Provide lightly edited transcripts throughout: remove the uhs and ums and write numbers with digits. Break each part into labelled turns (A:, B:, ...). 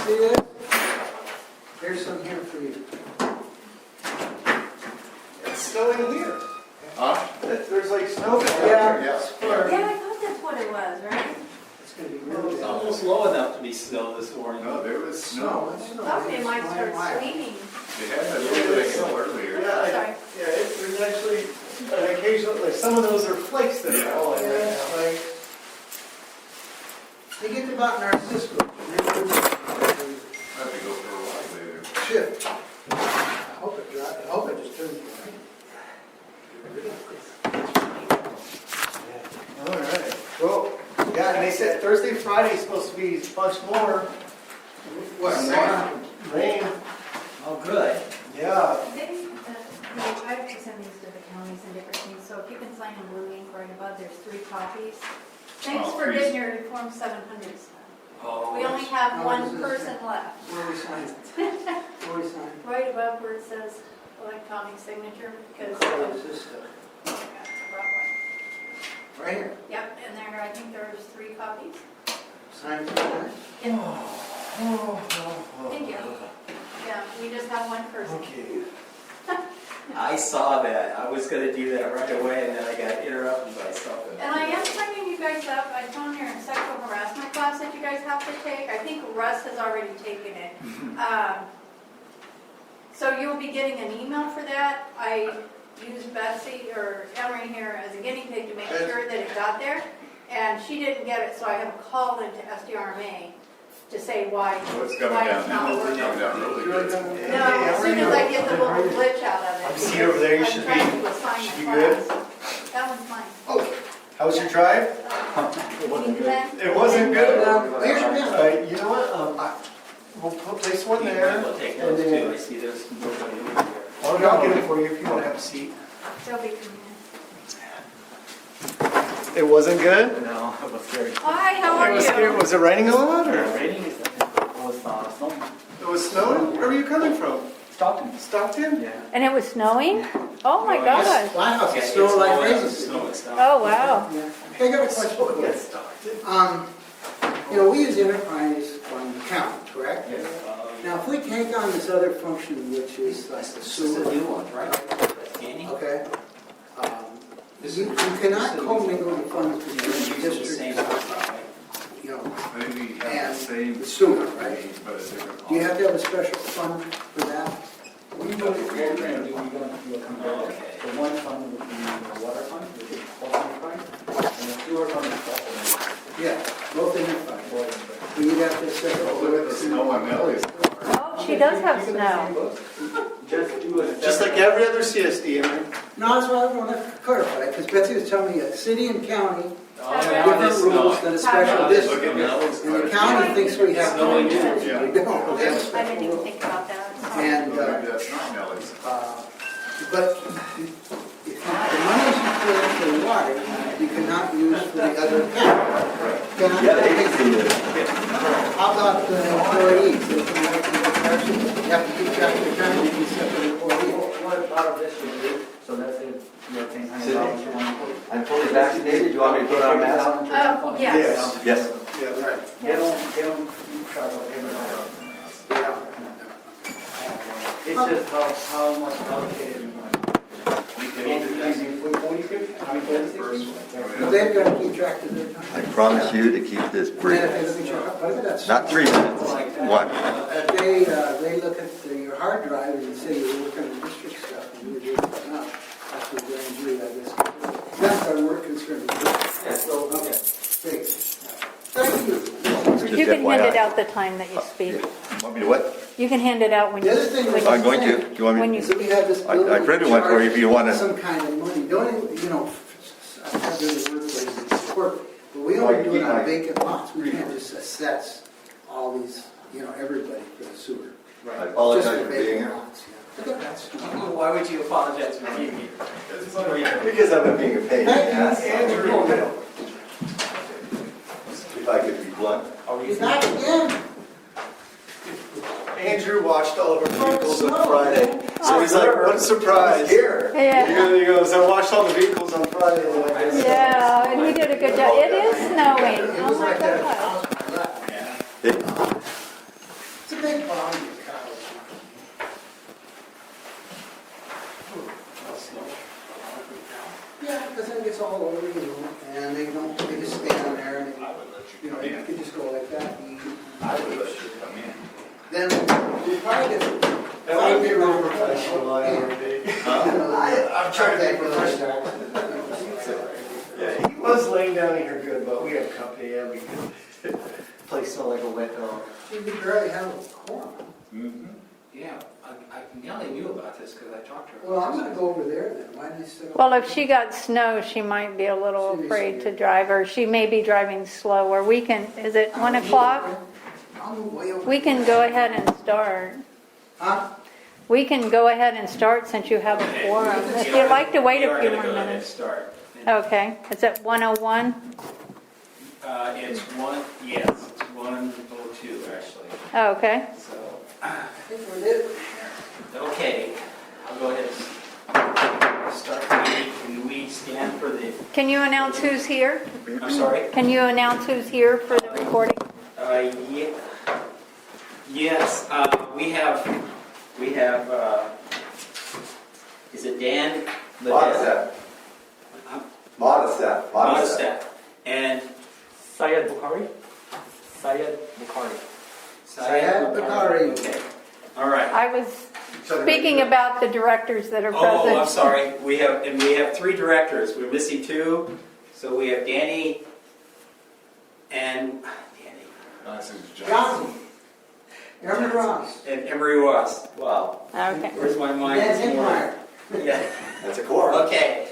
A: See this? Here's some here for you.
B: It's snowing here.
C: Huh?
B: There's like snow.
A: Yeah.
C: Yeah.
D: Yeah, I thought that's what it was, right?
A: It's gonna be
E: Well,
A: really
E: it's
A: bad.
E: almost low enough to be snow this morning.
C: No, there was snow.
A: It's snow.
D: Thought they might start
A: Wild.
D: sleeting.
C: They had a little bit of snow earlier.
B: Yeah,
D: Sorry.
B: there's actually an occasional, like some of those are flakes that are falling right now.
A: Like, they get about Narcissus.
C: I have to go for a ride later.
A: Shift. I hope it dries. I hope it just turns.
B: All right. Well, yeah, and they said Thursday, Friday is supposed to be much more.
A: What?
B: Rain.
E: Oh, good.
B: Yeah.
D: I have to send these to the counties and different things, so if you can sign in blue ink right above, there's 3 copies. Thanks
C: Oh,
D: for
C: please.
D: getting your Form 700 stuff.
E: Oh,
D: We only have
A: No,
D: one
A: this is-
D: person left.
A: Where we sign? Where we sign?
D: Right above where it says electronic signature, because
A: What is this stuff?
D: I brought one.
A: Right here.
D: Yep, and there, I think there's 3 copies.
A: Sign it tonight.
D: Thank you. Yeah, we just have one person.
B: Okay.
E: I saw that. I was going to do that right away, and then I got interrupted by something.
D: And I am signing you guys up. I found your sexual harassment class that you guys have to take. I think Russ has already taken it. So you'll be getting an email for that. I used Betsy or Emery here as a guinea pig to make sure that it got there. And she didn't get it, so I have a call into SDRMA to say why,
C: Oh, it's coming
D: why
C: down
D: it's
C: now.
D: not
C: It's
D: working.
C: coming down really good.
D: No, as soon as I get the little glitch out of it.
B: I'm seeing over there, you
D: I'm
B: should
D: trying
B: be-
D: to assign
B: should
D: the
B: be good.
D: class. That one's mine.
A: Oh,
B: How was your drive? It wasn't good.
A: here's your pen.
B: You know what? We'll place one there.
E: We'll take
B: and
E: those
B: then-
E: too. I see there's nobody in there.
B: I'll get it for you if you want to have a seat.
D: They'll be coming in.
B: It wasn't good?
E: No, it was very.
D: Hi, how are you?
B: Was it raining a lot or?
E: Rating is snowing.
B: It was snowing? Where were you coming from?
E: Stockton.
B: Stockton?
E: Yeah.
D: And it was snowing? Oh my
E: Oh, yes.
D: gosh.
A: My house
E: Yeah,
A: is
E: it's
A: still like
E: snowing.
A: crazy.
E: Snow, it's not.
D: Oh, wow.
A: Yeah. Hey, I got a question for you. You know, we use enterprise on the county, correct?
E: Yes.
A: Now, if we take on this other function, which is like the
E: This is a
A: sewer,
E: new one, right? That's Danny.
A: okay? You cannot commingle the funds
E: You're
A: between
E: using the same
A: districts,
E: stuff, right?
A: you know,
C: I think we have
A: and
C: the same.
A: the sewer, right?
C: But a different.
A: Do you have to have a special fund for that?
F: What we're going to do, we're going to do a comparison.
E: Okay.
F: So one fund would be the water fund, which is holding fund, and the sewer fund is also
A: Yeah, both in your fund.
F: holding fund.
A: But you'd have to set
C: Oh,
A: up.
C: look at the snow on Ellie's.
D: Oh, she does have
F: Keep it in the
D: snow.
F: same book. Just do a.
B: Just like every other CSD, I mean.
A: No, that's what I want to clarify, because Betsy was telling me that city and county
E: Oh,
D: Have
E: yeah,
A: different
E: it's
A: rules
E: snowing.
A: than a special
D: Have
C: Look
A: district.
C: at that.
A: And the county thinks we have to
E: Snowing,
A: do
E: yeah.
A: it,
C: Yeah.
A: we don't. They have a
D: I didn't
A: special
D: even
A: rule.
D: think about that.
A: And,
C: Maybe that's not Nellie's.
A: but if the money you put in for the water, you cannot use for the other account. Cannot- How about the employees? They can make the comparison. You have to keep track of the time, you can separate employees.
F: What part of this you do, so let's say you're paying $100, you want to put.
G: I'm fully vaccinated, you want me to put on a mask?
D: Yes.
G: Yes.
A: Yeah, right.
F: They don't keep track of every dollar.
A: Yeah.
F: It's just how much allocated you want.
A: But they've got to keep track of their
G: I
A: time.
G: promise you to keep this
A: And
G: brief.
A: then if they look at your- that's-
G: Not 3 minutes, 1.
A: They look at your hard drive and say you're working on district stuff and you're doing it now. That's what grand jury, I guess. That's our work concern. Okay, great. Thank you.
G: Just
D: You can hand it
G: FYI.
D: out the time that you speak.
G: Want me to what?
D: You can hand it out when you,
A: The other thing was-
G: I'm going to. Do you want
D: when
G: me?
D: you
A: Is that we
D: speak.
A: have this
G: I
A: building.
G: printed one for you if you wanna-
A: Some kind of money. Don't, you know, I have the workplace and support, but we only do it on vacant lots. We can't just assess all these, you know, everybody for the sewer.
G: I
A: Just
G: apologize for
A: vacant
G: being here.
A: lots, yeah. Look at that stuff.
E: Why would you apologize for being here?
G: Because I'm being a pain in the
A: Thank you,
G: ass.
A: Andrew.
G: If I could be blunt.
A: He's back again.
B: Andrew watched all of our vehicles
A: snow.
B: on Friday. So he's like, what a surprise.
G: Here.
D: Yeah,
B: He goes, I watched all the vehicles on Friday.
D: yeah, and he did a good job. It is snowing.
A: It
D: Oh
A: was
D: my
A: like that.
D: gosh.
G: Hey,
A: behind your cows. Yeah, because then it gets all over you, and they don't, they just stand there, and
C: I would let
A: you
C: you
A: know,
C: come
A: you
C: in.
A: can just go like that, and
C: I would let you come in.
A: then you probably get.
B: That would be real professional, I already. I'm trying to be professional. Yeah, he was laying down here good, but we have company, yeah, we could place smell like a wet dog.
A: You could barely have a quorum.
C: Mm-hmm.
F: Yeah, Nellie knew about this because I talked to her.
A: Well, I'm gonna go over there then, why don't you sit up?
H: Well, if she got snow, she might be a little afraid to drive, or she may be driving slow, or we can, is it 1 o'clock?
A: I'll move way over.
H: We can go ahead and start.
A: Huh?
H: We can go ahead and start since you have a quorum. If you'd like to wait a few more
E: Go ahead and
H: minutes.
E: start.
H: Okay, is it 101?
E: It's one, yes, it's 1:02 actually.
H: Oh, okay.
E: So,
A: I think we did.
E: okay, I'll go ahead and start the meeting. Can we stand for the,
H: Can you announce who's here?
E: I'm sorry?
H: Can you announce who's here for the recording?
E: Yeah. Yes, we have, is it Dan?
G: Modestep. Modestep.
E: Modestep. And
F: Syed Bukhari? Syed Bukhari.
A: Syed Bukhari.
E: Okay, all right.
H: I was speaking about the directors that are present.
E: Oh, I'm sorry. We have 3 directors. We're missing 2. So we have Danny and
C: This is
A: Johnson. Aaron Ross.
E: and Emery Ross. Wow.
H: Okay.
E: Where's my mind
A: Dan
E: this morning?
A: Hickmeyer.
E: Yeah.
G: That's a quorum.
E: Okay.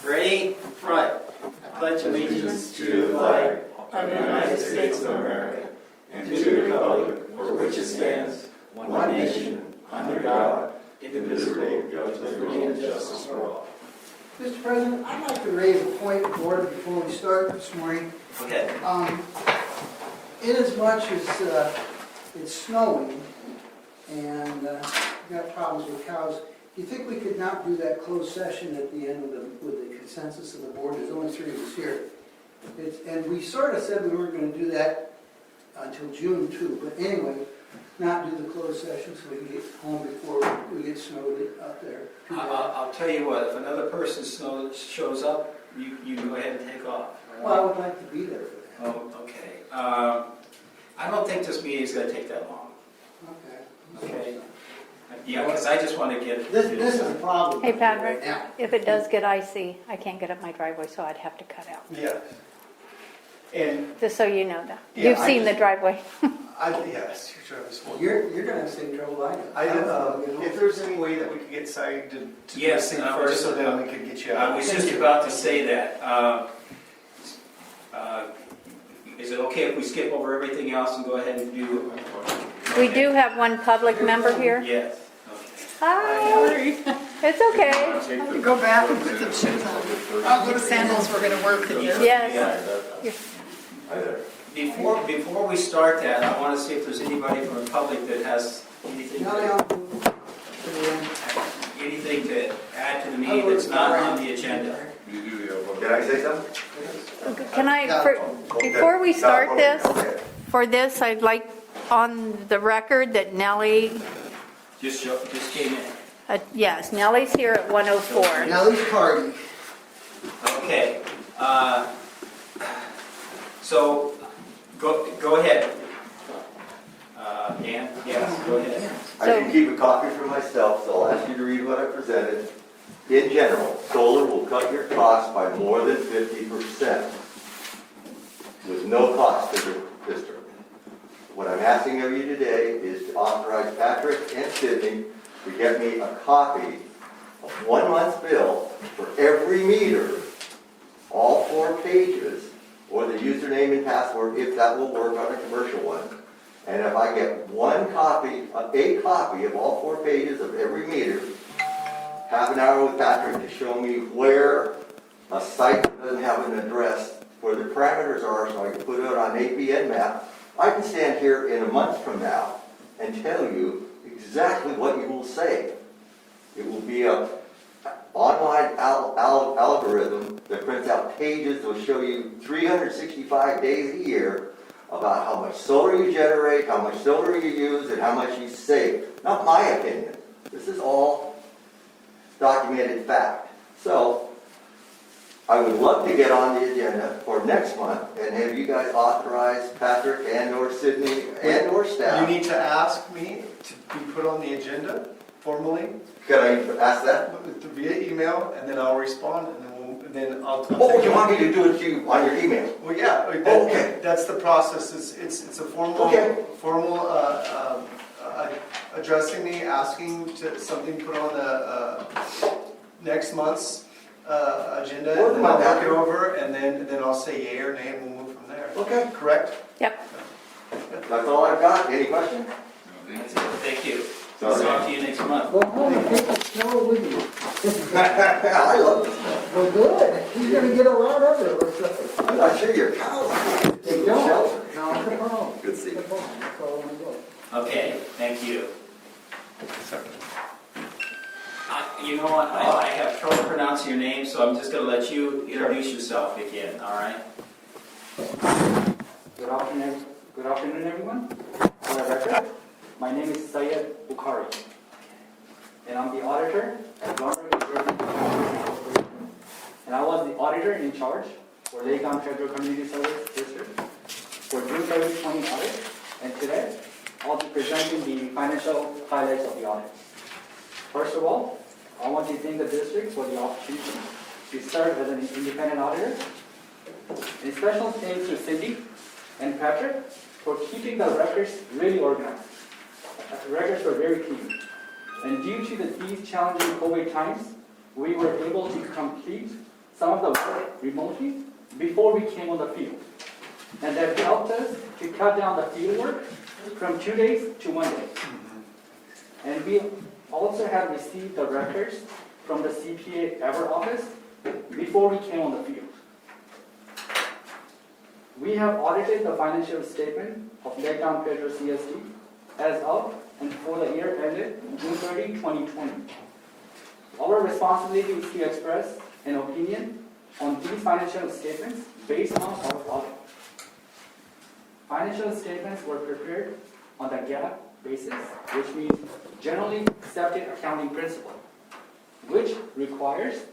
E: Ready? Front. I pledge allegiance to the flag of the United States of America and to the republic for which it stands, one nation, under God, indivisible, with liberty and justice for all.
A: Mr. President, I'd like to raise a point of order before we start this morning.
E: Okay.
A: Inasmuch as it's snowing and we've got problems with cows, do you think we could not do that closed session at the end with the consensus of the board? There's only 3 of us here. And we sort of said we weren't going to do that until June too, but anyway, not do the closed session so we can get home before we get snowed up there.
E: I'll tell you what, if another person shows up, you go ahead and take off.
A: Well, I would like to be there for that.
E: Oh, okay. I don't think this meeting's going to take that long.
A: Okay.
E: Okay. Yeah, because I just want to get...
A: This is a problem.
H: Hey, Patrick,
A: right now.
H: if it does get icy, I can't get up my driveway, so I'd have to cut out.
B: Yeah. And,
H: Just so you know that.
B: Yeah,
H: You've
B: I
H: seen the
B: just-
H: driveway.
B: yes, your driver's full.
A: You're going to have the same trouble I do.
B: If there's any way that we could get signed to do
E: Yes,
B: this thing
E: and I was
B: first, so
E: just-
B: then we could get you
E: I
B: out.
E: was just about to say that. Is it okay if we skip over everything else and go ahead and do...
H: We do have one public member here.
E: Yes.
H: Hi. It's okay.
I: Go back and put some shoes on. Oh, those sandals were gonna work in here.
H: Yes.
G: Hi there.
E: Before we start that, I want to see if there's anybody from the public that has anything to add to the meeting that's not on the agenda.
C: You do the other one.
G: Can I say something?
H: Can before we start this, for this, I'd like on the record that Nellie,
E: Just came in.
H: yes, Nellie's here at 104.
A: Nellie's party.
E: Okay. So, go ahead. Dan? Yes, go ahead.
G: I can keep a copy for myself, so I'll ask you to read what I presented. In general, solar will cut your costs by more than 50% with no cost to the district. What I'm asking of you today is to authorize Patrick and Sydney to get me a copy of 1 month's bill for every meter, all 4 pages, or the username and password, if that will work on a commercial one. And if I get a copy of all 4 pages of every meter, half an hour with Patrick to show me where a site doesn't have an address, where the parameters are, so I can put it on an APN map, I can stand here in a month from now and tell you exactly what you will say. It will be an online algorithm that prints out pages that will show you 365 days a year about how much solar you generate, how much solar you use, and how much you save. Not my opinion. This is all documented fact. So, I would love to get on the agenda for next month and have you guys authorize Patrick and or Sydney and or
B: You
G: staff.
B: need to ask me to be put on the agenda formally
G: Can I ask that?
B: via email, and then I'll respond, and then I'll.
G: Oh, you want me to do it to you on your email?
B: Well, yeah,
G: Okay.
B: that's the process. It's a formal,
G: Okay.
B: addressing me, asking to something put on the next month's agenda,
G: Work
B: and then
G: on
B: I'll
G: that.
B: look it over, and then I'll say yay or nay, and we'll move from there.
G: Okay.
B: Correct?
H: Yep.
G: That's all I've got. Any questions?
E: That's it. Thank you.
G: Sorry.
E: Talk to you next month.
A: Go home and take the snow with you.
G: I love this.
A: Well, good. He's gonna get a lot of it, looks like.
G: I'm not sure your cows.
A: They don't. No, it's a problem.
G: Good to see you.
A: It's a problem. That's all I want to go.
E: Okay, thank you. You know what, I have trouble pronouncing your name, so I'm just gonna let you introduce yourself again, all right?
F: Good afternoon, everyone. For the record, my name is Syed Bukhari, and I'm the auditor at Government Corporation. And I was the auditor in charge for Lake Town Federal Community Service District for June 30, 20 audit, and today I'll be presenting the financial highlights of the audit. First of all, I want to thank the district for the opportunity to serve as an independent auditor. And special thanks to Cindy and Patrick for keeping the records really organized. The records were very clean. And due to these challenging COVID times, we were able to complete some of the work remotely before we came on the field. And that helped us to cut down the field work from 2 days to 1 day. And we also have received the records from the CPA Ever office before we came on the field. We have audited the financial statement of Lake Town Federal CSD as of and for the year ended June 30, 2020. Our responsibility is to express an opinion on these financial statements based on our audit. Financial statements were prepared on the GAAP basis, which means generally accepted accounting principle, which requires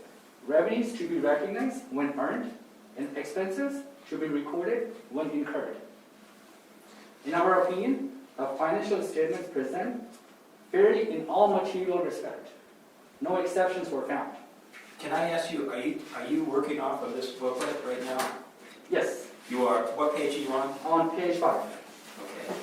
F: revenues to be recognized when earned and expenses to be recorded when incurred. In our opinion, the financial statements present fairly in all material respect. No exceptions were found.
E: Can I ask you, are you working off of this booklet right now?
F: Yes,
E: You are. What page are you on?
F: on page 5.
E: Okay.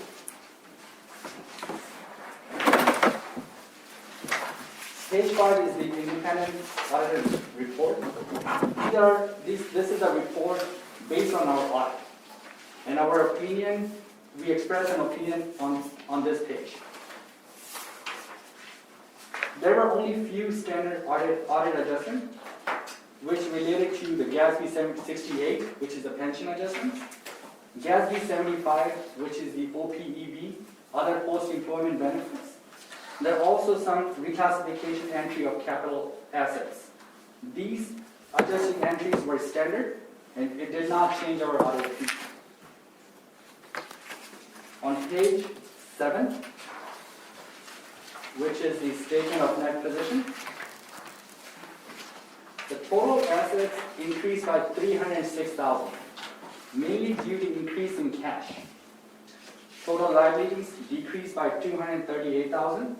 F: Page 5 is the independent auditor report. This is a report based on our audit. And our opinion, we express an opinion on this page. There were only few standard audit adjustments, which related to the GASB 68, which is the pension adjustments, GASB 75, which is the OPEB, other post-employment benefits. There are also some reclassification entry of capital assets. These adjusting entries were standard, and it did not change our audit opinion. On page 7, which is the statement of net position, the total assets increased by $306,000, mainly due to increase in cash. Total liabilities decreased by $238,000,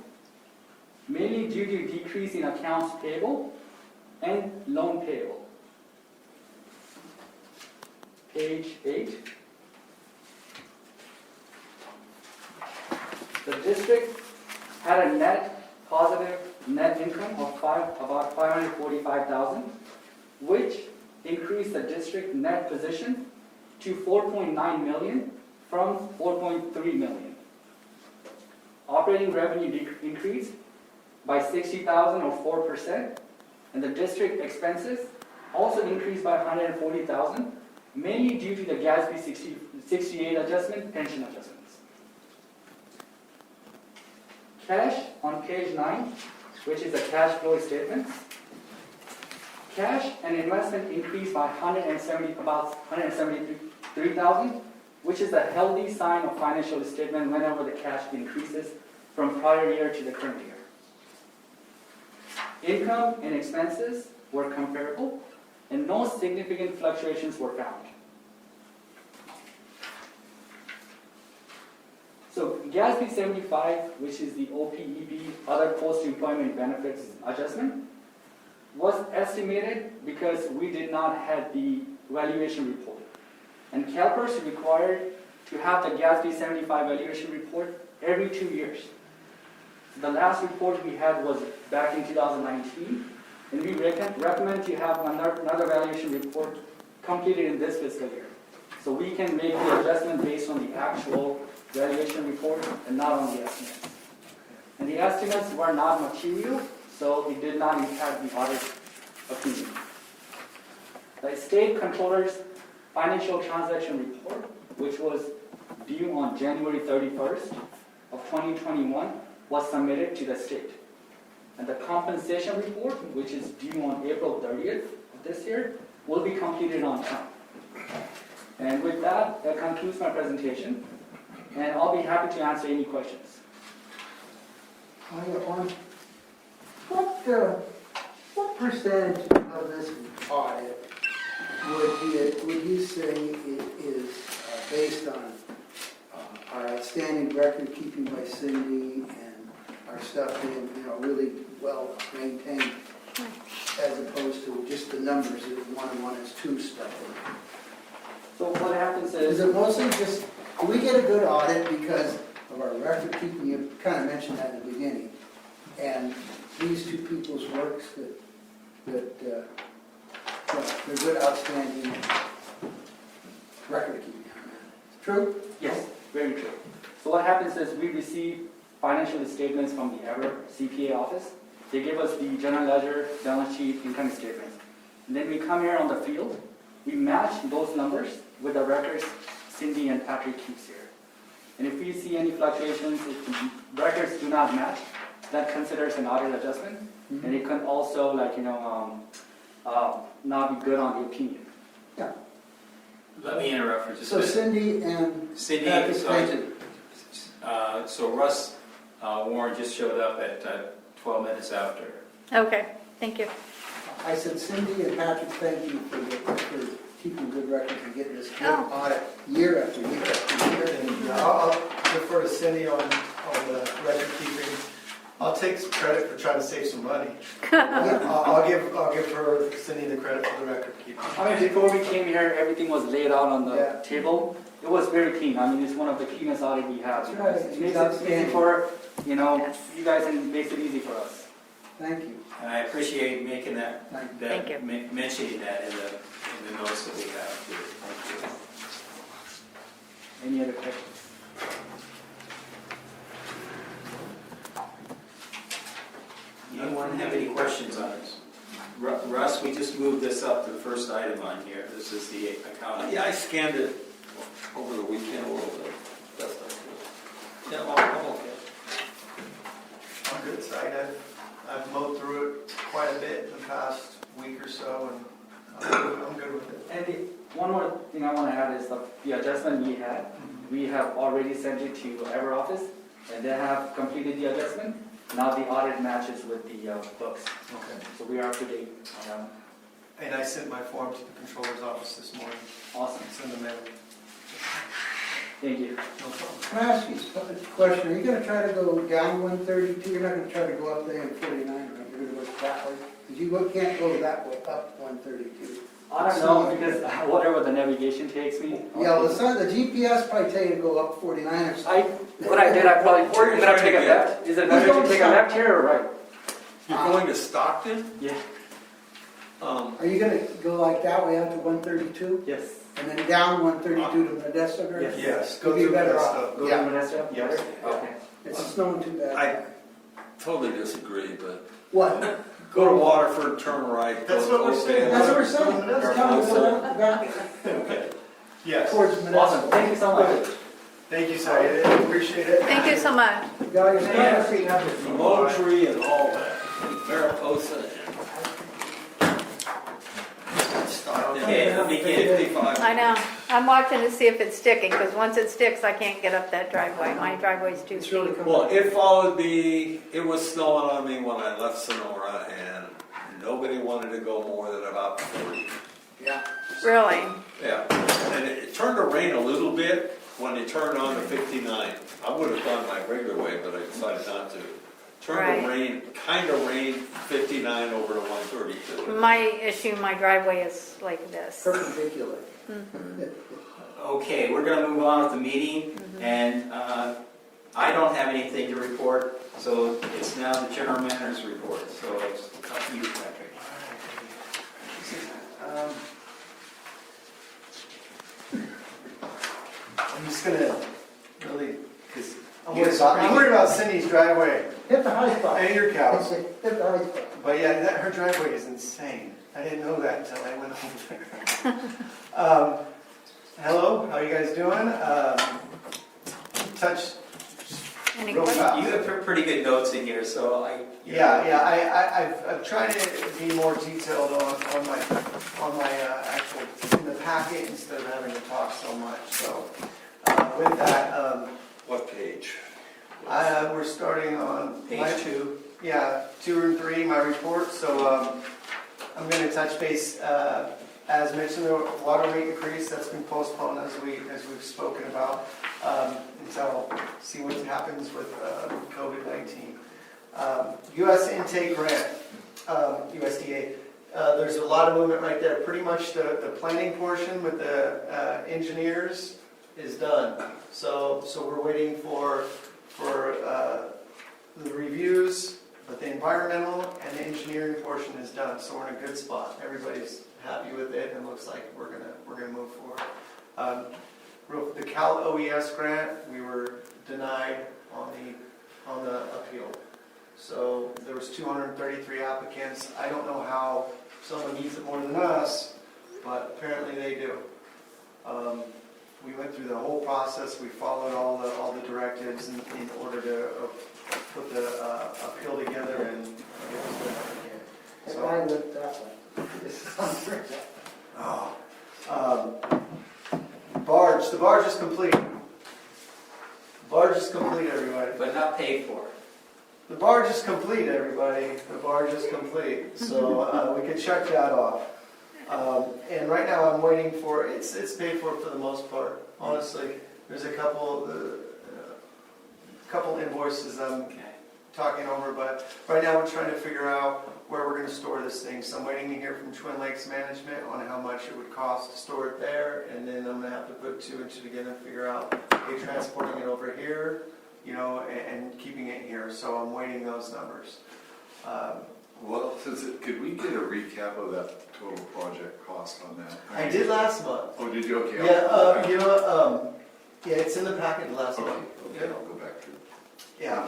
F: mainly due to decrease in accounts payable and loan payable. Page 8. The district had a positive net income of about $545,000, which increased the district net position to $4.9 million from $4.3 million. Operating revenue increased by $60,000 or 4%, and the district expenses also increased by $140,000, mainly due to the GASB 68 adjustment, pension adjustments. Cash on page 9, which is the cash flow statement. Cash and investment increased by about $173,000, which is a healthy sign of financial statement whenever the cash increases from prior year to the current year. Income and expenses were comparable, and no significant fluctuations were found. So GASB 75, which is the OPEB, other post-employment benefits adjustment, was estimated because we did not have the valuation report. And CalPERS required to have the GASB 75 valuation report every 2 years. The last report we had was back in 2019, and we recommend to have another valuation report completed in this fiscal year. So we can make the adjustment based on the actual valuation report and not on the estimates. And the estimates were not material, so it did not impact the audit opinion. The state controller's financial transaction report, which was due on January 31st of 2021, was submitted to the state. And the compensation report, which is due on April 30th of this year, will be completed on time. And with that, that concludes my presentation. And I'll be happy to answer any questions.
A: I got one. What percentage of this audit would you say it is based on our outstanding record keeping by Cindy and our stuff being, really well maintained, as opposed to just the numbers that 1 and 1 is 2 stuff?
F: So what happens
A: Is
F: is,
A: it mostly just, do we get a good audit because of our record keeping? You kind of mentioned that in the beginning. And these two people's works that they're good, outstanding record keeping. True?
F: yes, very true. So what happens is we receive financial statements from the EVER CPA office. They give us the general ledger, balance sheet, income statements. And then we come here on the field, we match those numbers with the records Cindy and Patrick keeps here. And if we see any fluctuations, if the records do not match, that considers an audit adjustment.
A: Mm-hmm.
F: And it can also, not be good on the opinion.
A: Yeah.
E: Let me interrupt for just a
A: So
E: minute.
A: Cindy and
E: Cindy,
A: Patrick,
E: sorry,
A: thank you.
E: so Russ Warren just showed up at 12 minutes after.
H: Okay, thank you.
A: I said Cindy and Patrick, thank you for keeping good records and getting this good
H: Oh.
A: audit year after year after year.
B: And I'll defer to Cindy on the record keeping. I'll take some credit for trying to save some money. I'll give her, Cindy, the credit for the record keeping.
F: I mean, before we came here, everything was laid out on the
A: Yeah.
F: table. It was very clean. I mean, it's one of the cleanest audit we have.
A: That's right.
F: It makes it easy
A: Outstanding.
F: for,
H: Yes.
F: you guys, and makes it easy for us.
A: Thank you.
E: And I appreciate making that,
H: Thank you.
E: mentioning that in the notes that we have here. Thank you.
F: Any other questions?
E: Anyone have any questions on this? Russ, we just moved this up to the first item on here. This is the accounting.
C: Yeah, I scanned it over the weekend a little bit. Best I could. Yeah, I'm okay.
B: I'm good, so I've mowed through it quite a bit in the past week or so, and I'm good with it.
F: And one more thing I want to add is the adjustment we had. We have already sent it to our office, and they have completed the adjustment. Now the audit matches with the books.
B: Okay.
F: So we are up to date.
B: And I sent my form to the controller's office this morning.
F: Awesome.
B: Send them in.
F: Thank you.
B: No problem.
A: Can I ask you a question? Are you going to try to go down 132? You're not going to try to go up there in 49, right? You're going to go that way? Because you can't go that way, up 132.
F: I don't know, because whatever the navigation takes me.
A: Yeah, well, the GPS probably tell you to go up 49 or something.
F: What I did, I probably,
C: Where are you
F: I'm gonna
C: trying
F: take
C: to
F: a
C: get?
F: left. Is it
A: We're
F: better to
A: going
F: take a
A: south.
F: left here or right?
C: You're going to Stockton?
F: Yeah.
A: Are you going to go like that way out to 132?
F: Yes.
A: And then down 132 to Modesto? or-
F: Yes.
B: Yes,
A: You'll
B: go
A: be
B: through
A: better
B: that
A: off.
B: stuff.
F: Go
A: Yeah.
F: to Modesto?
B: Yes.
F: Better? Okay.
A: It's snowing too bad.
C: I- Totally disagree, but
A: What?
C: go to Waterford, turn right.
B: That's
C: go
B: what we're saying.
A: That's what we're saying. That's kind of going
C: Okay.
B: Yes.
A: towards Modesto.
F: Awesome. Thank you so much.
B: Thank you, sir. I appreciate it.
H: Thank you so much.
A: You got your stuff?
C: Moultrie and all that, Mariposa and Stockton.
E: Okay, let me get
C: 55.
H: I know. I'm watching to see if it's sticking, because once it sticks, I can't get up that driveway. My driveway's too
A: It's really
H: steep.
A: coming.
C: Well, it followed me, it was snowing on me when I left Sonora, and nobody wanted to go more than about 40.
A: Yeah.
H: Really?
C: Yeah, and it turned to rain a little bit when it turned on to 59. I would have gone my regular way, but I decided not to. Turned to
H: Right.
C: rain, kind of rained 59 over to 132.
H: My issue, my driveway is like this.
A: Perpendicular.
E: Okay, we're gonna move on with the meeting, and I don't have anything to report, so it's now the general manager's report, so it's up to you, Patrick.
B: I'm just gonna really, because I'm
E: Yes.
B: worried about Cindy's driveway
A: Hit the high spot.
B: and your cows.
A: Hit the high spot.
B: But yeah, her driveway is insane. I didn't know that until I went over there. Hello, how you guys doing? Touch
H: Any
B: real
H: questions?
B: fast.
E: You have pretty good notes in here, so
B: I've tried to be more detailed on my actual, in the packet instead of having to talk so much, so. With that,
C: What page?
B: we're starting on.
E: Page 2.
B: Yeah, 2 and 3, my report, so I'm gonna touch base, as mentioned, the water rate increase that's been postponed as we've spoken about, until, see what happens with COVID-19. US intake grant, USDA, there's a lot of movement right there. Pretty much the planning portion with the engineers is done. So we're waiting for the reviews, but the environmental and the engineering portion is done. So we're in a good spot. Everybody's happy with it, and it looks like we're gonna move forward. The Cal OES grant, we were denied on the appeal. So there was 233 applicants. I don't know how someone needs it more than us, but apparently they do. We went through the whole process. We followed all the directives in order to put the appeal together and get this done again.
A: If I looked that way, this is unfair.
B: Barge. The barge is complete. Barge is complete, everybody.
E: But not paid for.
B: The barge is complete, everybody. The barge is complete. So we can check that off. And right now I'm waiting for, it's paid for the most part. Honestly, there's a couple invoices I'm
E: Okay.
B: talking over, but right now we're trying to figure out where we're going to store this thing. So I'm waiting to hear from Twin Lakes Management on how much it would cost to store it there, and then I'm going to have to put 2 and 2 together and figure out, okay, transporting it over here, and keeping it here. So I'm waiting those numbers.
J: Well, could we get a recap of that total project cost on that?
B: I did last month.
J: Oh, did you? Okay.
B: Yeah, yeah, it's in the packet last
J: Okay,
B: month.
J: okay, I'll go back to it.
B: Yeah,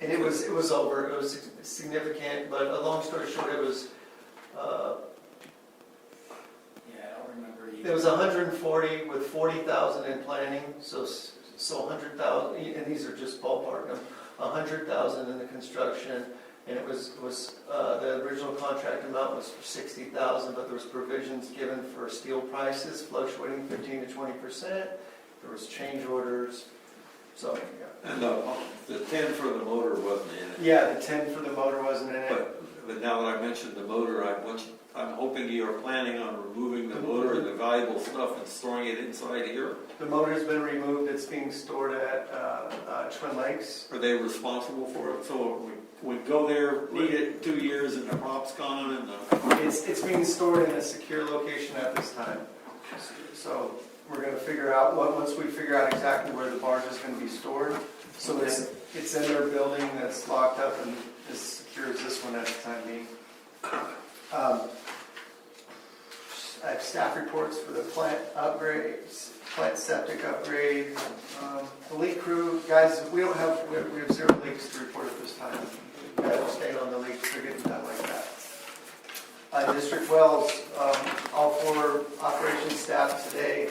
B: and it was over. It was significant, but a long story short, it was
E: Yeah, I don't remember either.
B: there was 140 with 40,000 in planning. So 100,000, and these are just ballpark numbers. 100,000 in the construction, and it was the original contract amount was for 60,000, but there was provisions given for steel prices fluctuating 15 to 20%. There was change orders. So yeah.
C: And the 10 for the motor wasn't in it.
B: Yeah, the 10 for the motor wasn't in it.
C: But now that I mentioned the motor, I'm hoping you are planning on removing the motor and the valuable stuff and storing it inside here.
B: The motor's been removed. It's being stored at Twin Lakes.
C: Are they responsible for it? So we go there, need it 2 years, and the prop's gone, and the...
B: It's being stored in a secure location at this time. So we're going to figure out, once we figure out exactly where the barge is going to be stored. So it's in their building that's locked up and as secure as this one at the time being. I have staff reports for the plant upgrades, plant septic upgrade. The leak crew, guys, we have 0 leaks to report at this time. Guys will stay on the leaks, they're getting done like that. District wells, all 4 operations staff today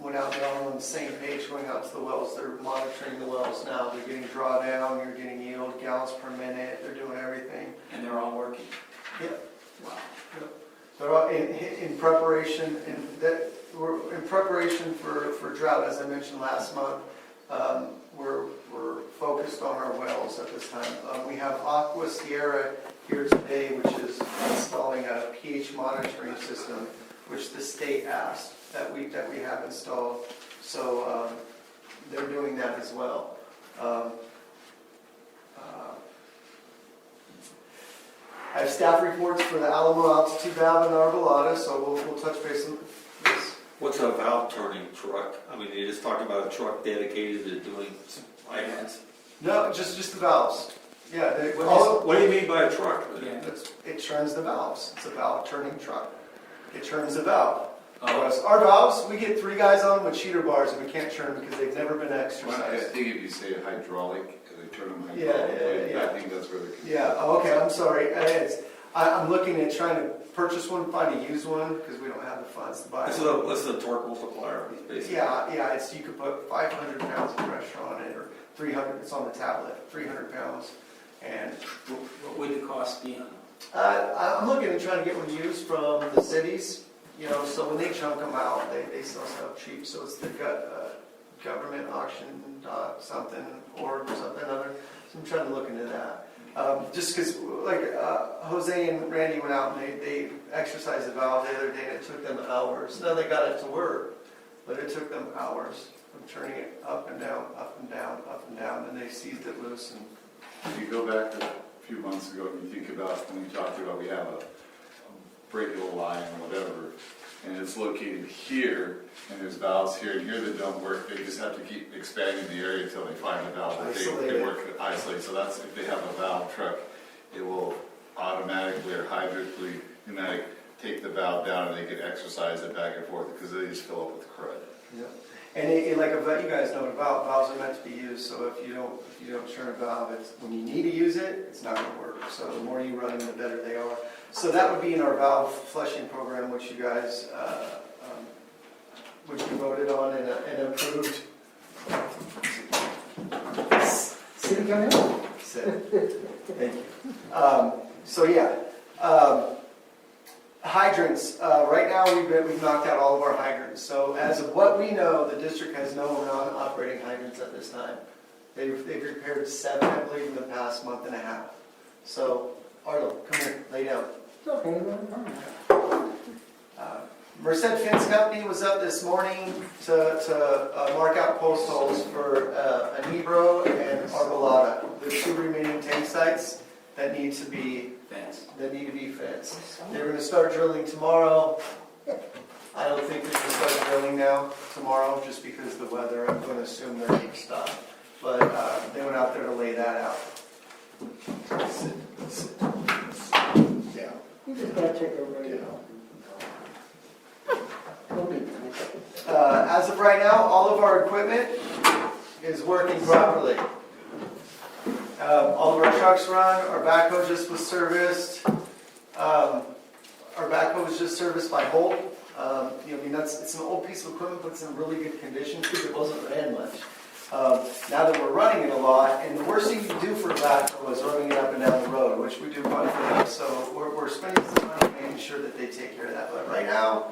B: went out, they're all on the same page going out to the wells. They're monitoring the wells now. They're getting drawdown, you're getting yield, gallons per minute, they're doing everything.
E: And they're all working.
B: Yep.
E: Wow.
B: But in preparation, we're in preparation for drought, as I mentioned last month. We're focused on our wells at this time. We have Aqua Sierra here today, which is installing a pH monitoring system, which the state asked that we have installed. So they're doing that as well. I have staff reports for the Alamo altitude valve and Arbolada, so we'll touch base on this.
C: What's a valve turning truck? I mean, you just talked about a truck dedicated to doing items.
B: No, just the valves. Yeah.
C: What do you mean by a truck?
B: It turns the valves. It's a valve turning truck. It turns the valve.
C: Oh.
B: Our valves, we get 3 guys on with cheater bars and we can't turn because they've never been
J: I
B: exercised.
J: think if you say hydraulic, they turn them
B: Yeah,
J: hydraulic.
B: yeah.
J: I think that's where they're.
B: Yeah, okay, I'm sorry. I'm looking at trying to purchase one, find a used one, because we don't have the funds to buy
C: This
B: one.
C: is a torque multiplier, basically.
B: Yeah, you could put 500 pounds of pressure on it, or 300, it's on the tablet, 300 pounds. And
E: What would the cost be on?
B: I'm looking at trying to get one used from the cities, so when they chunk them out, they sell stuff cheap. So it's the government auction, something, or something other. So I'm trying to look into that. Just because, Jose and Randy went out and they exercised the valve the other day, and it took them hours. Now they got it to work, but it took them hours from turning it up and down, up and down, up and down, and they seized it loose. And
J: If you go back a few months ago and you think about when we talked about we have a breakable line or whatever, and it's located here, and there's valves here and here that don't work, they just have to keep expanding the area until they find a valve that they work to isolate. So that's if they have a valve truck, it will automatically or hydraulically pneumatic take the valve down and they can exercise it back and forth because they just fill up with crud.
B: yeah. And you guys know, valves are meant to be used. So if you don't turn a valve, when you need to use it, it's not going to work. So the more you run them, the better they are. So that would be in our valve flushing program, which you guys, which we voted on and approved.
A: City come in?
B: Thank you. Hydrants. Right now, we've knocked out all of our hydrants. So as of what we know, the district has no non-operating hydrants at this time. They've repaired 7, I believe, in the past month and a half. So, Arlo, come here, lay down.
A: It's okay.
B: Merced Fence Company was up this morning to mark out post holes for Anibro and Arbolada, the 2 remaining tank sites that need to be fenced. They're going to start drilling tomorrow. I don't think they're going to start drilling now tomorrow just because of the weather. I'm going to assume they're going to stop. But they went out there to lay that out.
A: Yeah. You just gotta check everybody out.
B: As of right now, all of our equipment is working properly. All of our trucks run, our backhoe just was serviced. Our backhoe was just serviced by Holt. It's an old piece of equipment, but it's in really good condition because it wasn't ran much. Now that we're running it a lot, and the worst thing you can do for a backhoe is running it up and down the road, which we do quite a bit. So we're spending some money making sure that they take care of that. But right now,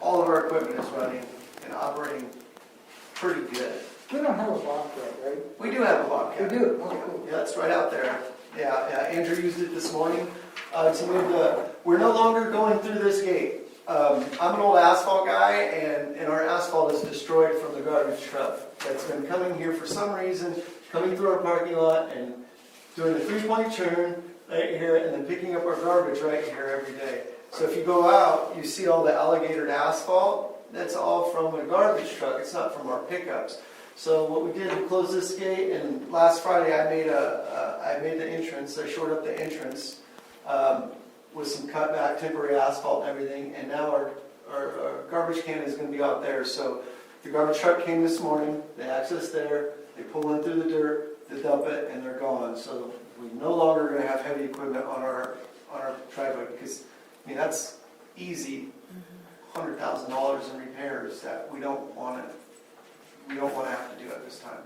B: all of our equipment is running and operating pretty good.
A: We don't have a bobcat, right?
B: We do have a Bobcat.
A: We do? Oh, cool.
B: Yeah, it's right out there. Yeah, Andrew used it this morning to move we're no longer going through this gate. I'm an old asphalt guy, and our asphalt is destroyed from the garbage truck that's been coming here for some reason, coming through our parking lot and doing the 320 turn right here, and then picking up our garbage right here every day. So if you go out, you see all the alligator asphalt. That's all from a garbage truck. It's not from our pickups. So what we did, we closed this gate, and last Friday I made the entrance. I shored up the entrance with some cutback temporary asphalt and everything. And now our garbage can is going to be out there. So the garbage truck came this morning. They access there. They pull in through the dirt. They dump it, and they're gone. So we're no longer going to have heavy equipment on our driveway because that's easy. $100,000 in repairs that we don't want to have to do at this time.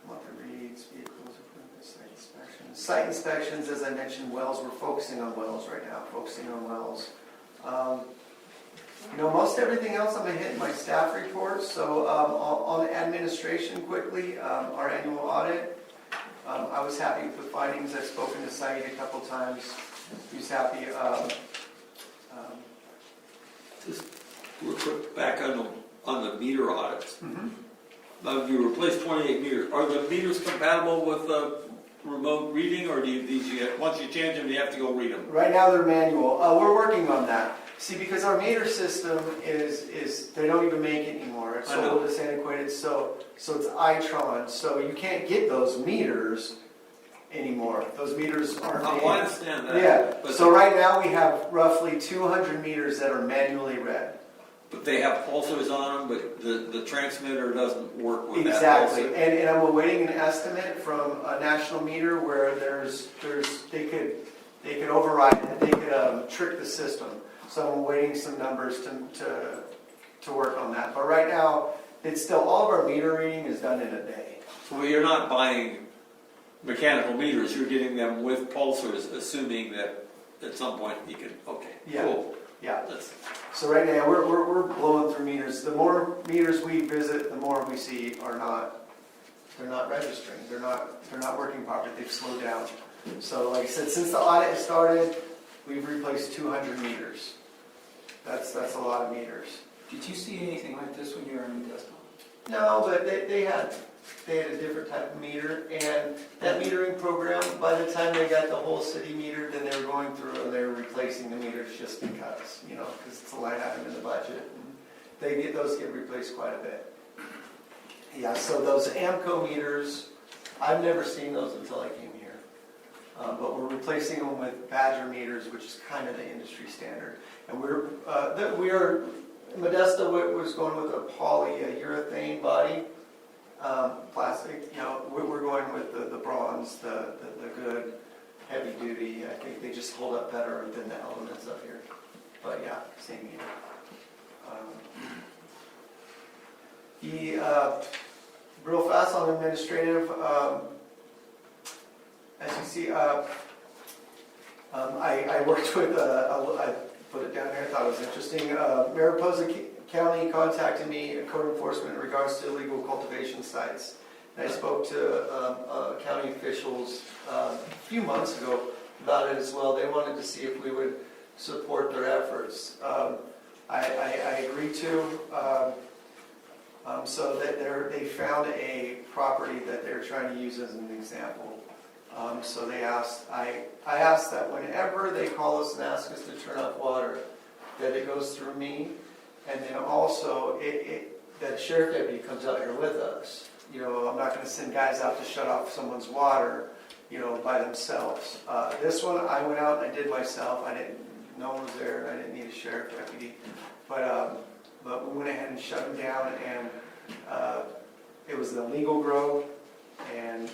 B: Monthly reads, vehicles, equipment, site inspections. site inspections, as I mentioned, wells, we're focusing on wells right now, focusing on wells. You know, most everything else I'm gonna hit in my staff report, so on administration quickly, our annual audit, I was happy with the findings. I've spoken to Saeed a couple times, he's happy.
C: Just real quick, back on the meter audits.
B: Mhm.
C: Now, you replaced 28 meters. Are the meters compatible with remote reading, or do you, once you change them, you have to go read them?
B: Right now they're manual. We're working on that. See, because our meter system is they don't even make it anymore. It's
C: I know.
B: so old, it's antiquated, so it's Itron. So you can't get those meters anymore. Those meters aren't
C: Oh,
B: made.
C: I understand that.
B: Yeah,
C: But,
B: so right now we have roughly 200 meters that are manually read.
C: but they have pulsars on them, but the transmitter doesn't work with that
B: Exactly,
C: pulsar.
B: and I'm awaiting an estimate from a national meter where they could override it, they could trick the system. So I'm awaiting some numbers to work on that. But right now, it's still, all of our meter reading is done in a day.
C: So you're not buying mechanical meters, you're getting them with pulsars, assuming that at some point you can, okay,
B: Yeah.
C: cool.
B: Yeah,
C: That's,
B: so right now, we're blowing through meters. The more meters we visit, the more we see are not, they're not registering, they're not working properly, they've slowed down. So like I said, since the audit started, we've replaced 200 meters. That's a lot of meters.
E: Did you see anything like this when you were in Modesto?
B: No, but they had a different type of meter, and that metering program, by the time they got the whole city metered, then they were going through and they were replacing the meters just because, because it's a line item in the budget. And those get replaced quite a bit. Yeah, so those AMCO meters, I've never seen those until I came here. But we're replacing them with Badger meters, which is kind of the industry standard. And Modesto was going with a polyurethane body, plastic. We're going with the bronze, the good heavy duty. I think they just hold up better than the elements up here. But yeah, same meter. Real fast on administrative. As you see, I worked with, I put it down there, I thought it was interesting. Mariposa County contacted me, code enforcement, in regards to illegal cultivation sites. And I spoke to county officials a few months ago about it as well. They wanted to see if we would support their efforts. I agreed to. So that they found a property that they're trying to use as an example. So they asked, I asked that whenever they call us and ask us to turn off water, that it goes through me, and then also that sheriff deputy comes out here with us. I'm not going to send guys out to shut off someone's water, by themselves. This one I went out and I did myself. No one was there, and I didn't need a sheriff deputy. But we went ahead and shut them down, and it was an illegal grow, and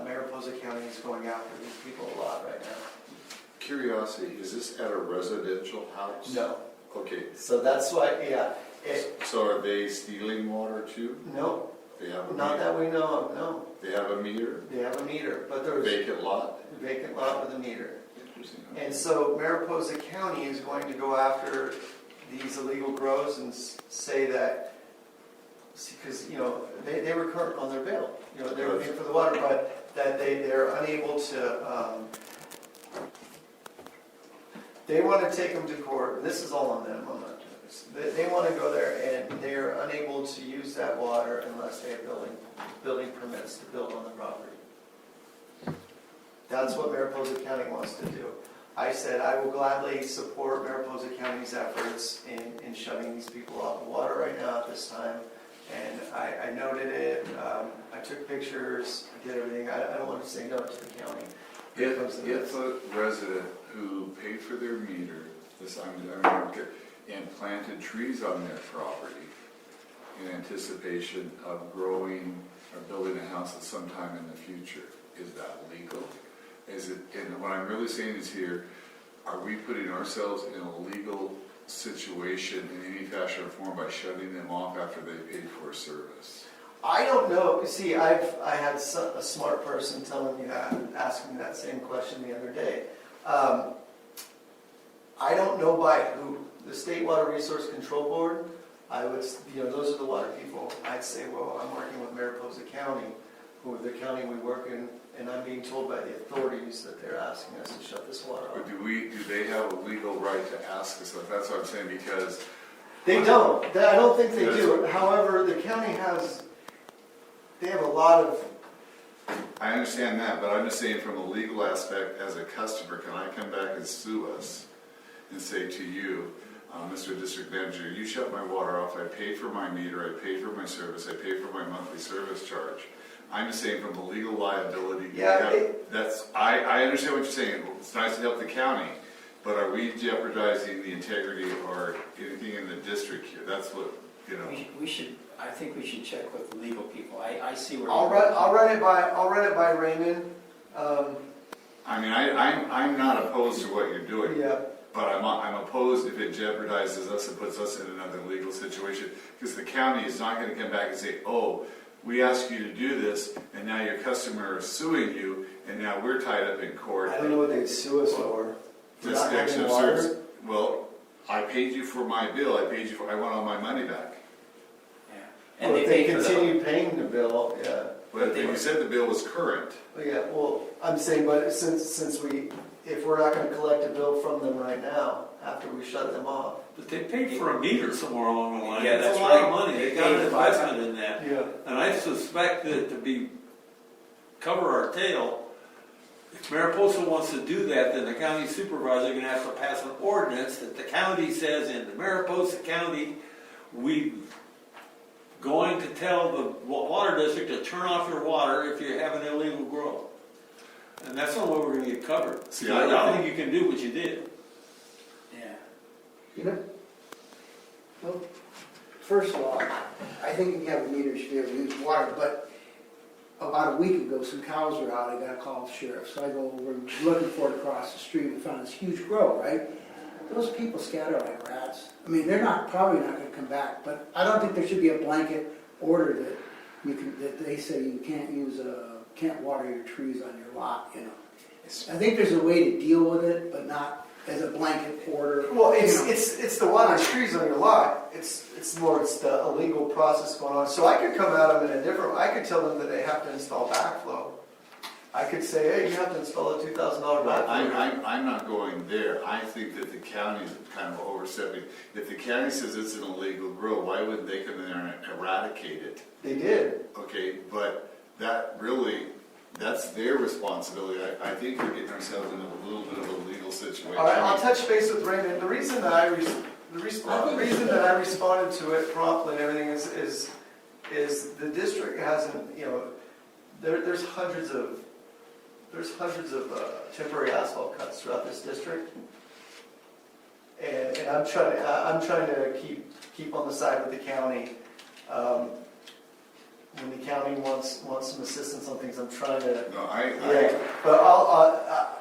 B: Mariposa County is going after these people a lot right now.
J: Curiosity, is this at a residential house?
B: No.
J: Okay,
B: So that's why, yeah.
J: so are they stealing water too?
B: No,
J: They have a
B: not
J: meter?
B: that we know of, no.
J: They have a meter?
B: They have a meter, but there's a
J: Vacant lot?
B: vacant lot with a meter.
J: Interesting.
B: And so Mariposa County is going to go after these illegal grows and say that, because, they were current on their bill. They were paying for the water, but that they're unable to, they want to take them to court, and this is all on them, I'm not doing this. They want to go there, and they're unable to use that water unless they have building permits to build on the property. That's what Mariposa County wants to do. I said I will gladly support Mariposa County's efforts in shutting these people off of water right now at this time. And I noted it, I took pictures, I did everything. I don't want to say no to the county.
J: If a resident who paid for their meter, and planted trees on their property in anticipation of growing or building a house at some time in the future, is that legal? Is it, and what I'm really saying is here, are we putting ourselves in a legal situation in any fashion or form by shutting them off after they paid for a service?
B: I don't know, see, I had a smart person telling me that, asking me that same question the other day. I don't know by who. The State Water Resource Control Board, I would, those are the water people. I'd say, well, I'm working with Mariposa County, who are the county we work in, and I'm being told by the authorities that they're asking us to shut this water
J: But
B: off.
J: do they have a legal right to ask us? That's what I'm saying, because
B: They don't. I don't think they do. However, the county they have a lot of,
J: I understand that, but I'm just saying from a legal aspect, as a customer, can I come back and sue us and say to you, Mr. District Manager, you shut my water off, I paid for my meter, I paid for my service, I paid for my monthly service charge. I'm just saying from a legal liability, I understand what you're saying, it's nice to help the county, but are we jeopardizing the integrity or anything in the district here? That's what,
E: We should, I think we should check with the legal people. I see where.
B: I'll run it by Raymond.
J: I mean, I'm not opposed to what you're doing.
B: Yeah.
J: But I'm opposed if it jeopardizes us and puts us in another legal situation, because the county is not going to come back and say, oh, we asked you to do this, and now your customer is suing you, and now we're tied up in court.
B: I don't know what they'd sue us for.
J: Disconnection of service. Well, I paid you for my bill, I want all my money back.
E: Yeah.
B: And if they continue paying the bill, yeah.
J: But you said the bill was current.
B: Yeah, well, I'm saying, but if we're not gonna collect a bill from them right now, after we shut them off.
C: But they paid for a meter somewhere along the line.
E: Yeah,
C: That's
E: that's
C: a lot of
E: right.
C: money. They got
E: They
C: an
E: paid
C: investment in that.
B: Yeah.
C: And I suspect that to cover our tail, if Mariposa wants to do that, then the county supervisor is gonna have to pass an ordinance that the county says in the Mariposa County, we going to tell the water district to turn off your water if you have an illegal grow. And that's the only way we're gonna get covered.
J: See,
C: I don't think you can do what you did.
E: Yeah.
A: Well, first of all, I think if you have a meter, you should be able to use water, but about a week ago, some cows were out, I got a call from the sheriff, so I go over and looking for it across the street, and found this huge grow, right? Those people scatter like rats. I mean, they're probably not gonna come back, but I don't think there should be a blanket order that they say you can't water your trees on your lot, I think there's a way to deal with it, but not as a blanket order.
B: Well, it's the water trees on your lot. It's the illegal process going on. So I could come at them in a different. I could tell them that they have to install backflow. I could say, hey, you have to install a $2,000 backflow.
J: I'm not going there. I think that the county is kind of overstepping. If the county says it's an illegal grow, why wouldn't they come in there and eradicate it?
B: They did.
J: Okay, but that's their responsibility. I think we're getting ourselves in a little bit of a legal situation.
B: All right, I'll touch base with Raymond. The reason that I responded to it promptly and everything is the district hasn't, there's hundreds of temporary asphalt cuts throughout this district, and I'm trying to keep on the side with the county. When the county wants some assistance on things, I'm trying to.
J: No,
B: But I'll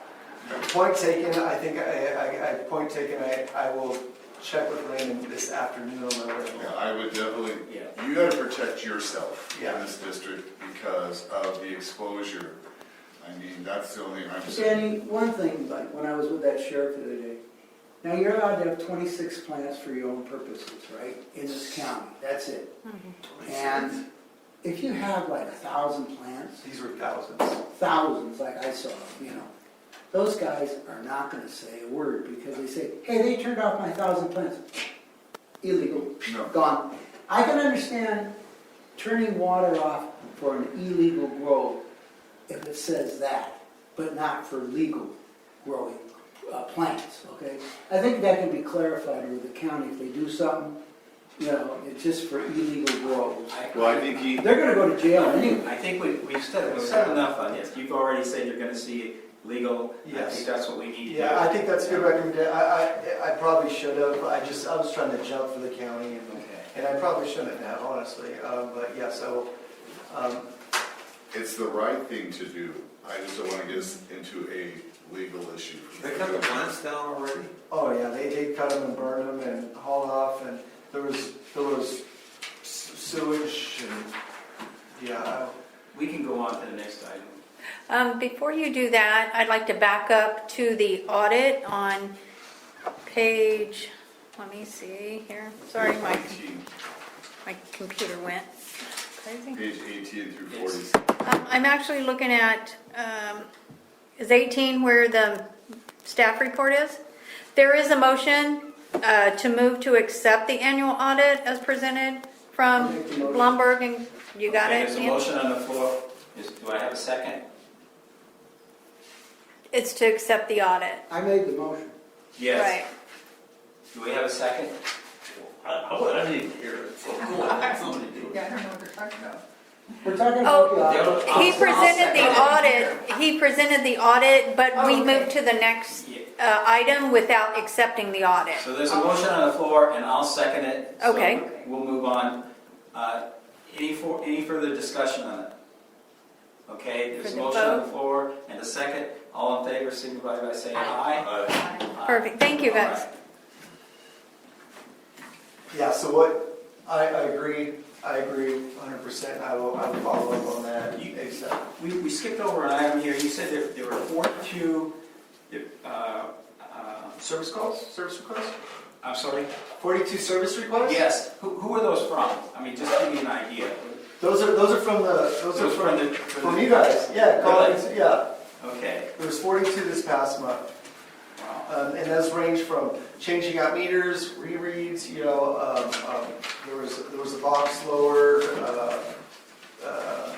B: point taken. I think point taken. I will check with Raymond this afternoon on my way home.
J: Yeah, I would definitely,
E: Yeah.
J: you gotta protect yourself
B: Yeah.
J: in this district because of the exposure. I mean, that's the only, I'm just.
A: Danny, one thing, like when I was with that sheriff the other day, now you're allowed to have 26 plants for your own purposes, right, in this county, that's it. And if you have like 1,000 plants,
B: These were
A: thousands like I saw, those guys are not gonna say a word because they say, hey, they turned off my 1,000 plants. Illegal,
J: No.
A: gone. I can understand turning water off for an illegal grow if it says that, but not for legal growing plants, okay? I think that can be clarified with the county if they do something, it's just for illegal grows.
J: Well, I think
A: They're gonna go to jail anyway.
E: I think we've said enough on this. You've already said you're gonna see legal.
B: Yes.
E: I think that's what we need to do.
B: Yeah, I think that's a good recommendation. I probably should have. I was trying to jump for the county, and I probably shouldn't have, honestly. But yes, I will.
J: it's the right thing to do. I just don't want to get us into a legal issue.
C: They cut the plants down already?
B: Oh yeah, they cut them and burned them and hauled off, and there was sewage and
H: Before you do that, I'd like to back up to the audit on page, let me see here. Sorry, my
J: 18,
H: computer went crazy.
J: Page 18 through 46.
H: I'm actually looking at, is 18 where the staff report is? There is a motion to move to accept the annual audit as presented from Blumberg, and you got
E: Okay,
H: it?
E: There's a
H: Ian?
E: motion on the floor. Do I have a second?
H: It's to accept the audit.
A: I made the motion.
E: Yes.
H: Right.
E: Do we have a second?
C: I need to hear it, so go on, somebody do it.
I: Yeah, I don't know what you're talking about.
A: We're talking about the audit.
H: He
E: I'll
H: presented the
E: second it.
H: audit, he presented the audit, but we
I: Oh, okay.
H: moved to the next
E: Yeah.
H: item without accepting the audit.
E: So there's a motion on the floor, and I'll second it. So
H: Okay.
E: We'll move on. Any further discussion on it? Okay, there's
H: For
E: a
H: the
E: motion on the
H: vote.
E: floor and a second. All in favor, signify by saying aye. Aye.
H: Perfect, thank you, guys.
E: All right.
B: Yeah, so what, I agree 100%. I will follow up on that ASAP.
E: We skipped over an item here. You said there were 42 service calls? Service requests? I'm sorry?
B: 42 service requests?
E: Yes. Who are those from? I mean, just give me an idea.
B: Those are from from you guys. Yeah, colleagues, yeah.
E: Okay.
B: There was 42 this past month.
E: Wow.
B: And those range from changing out meters, rereads, there was a box lower,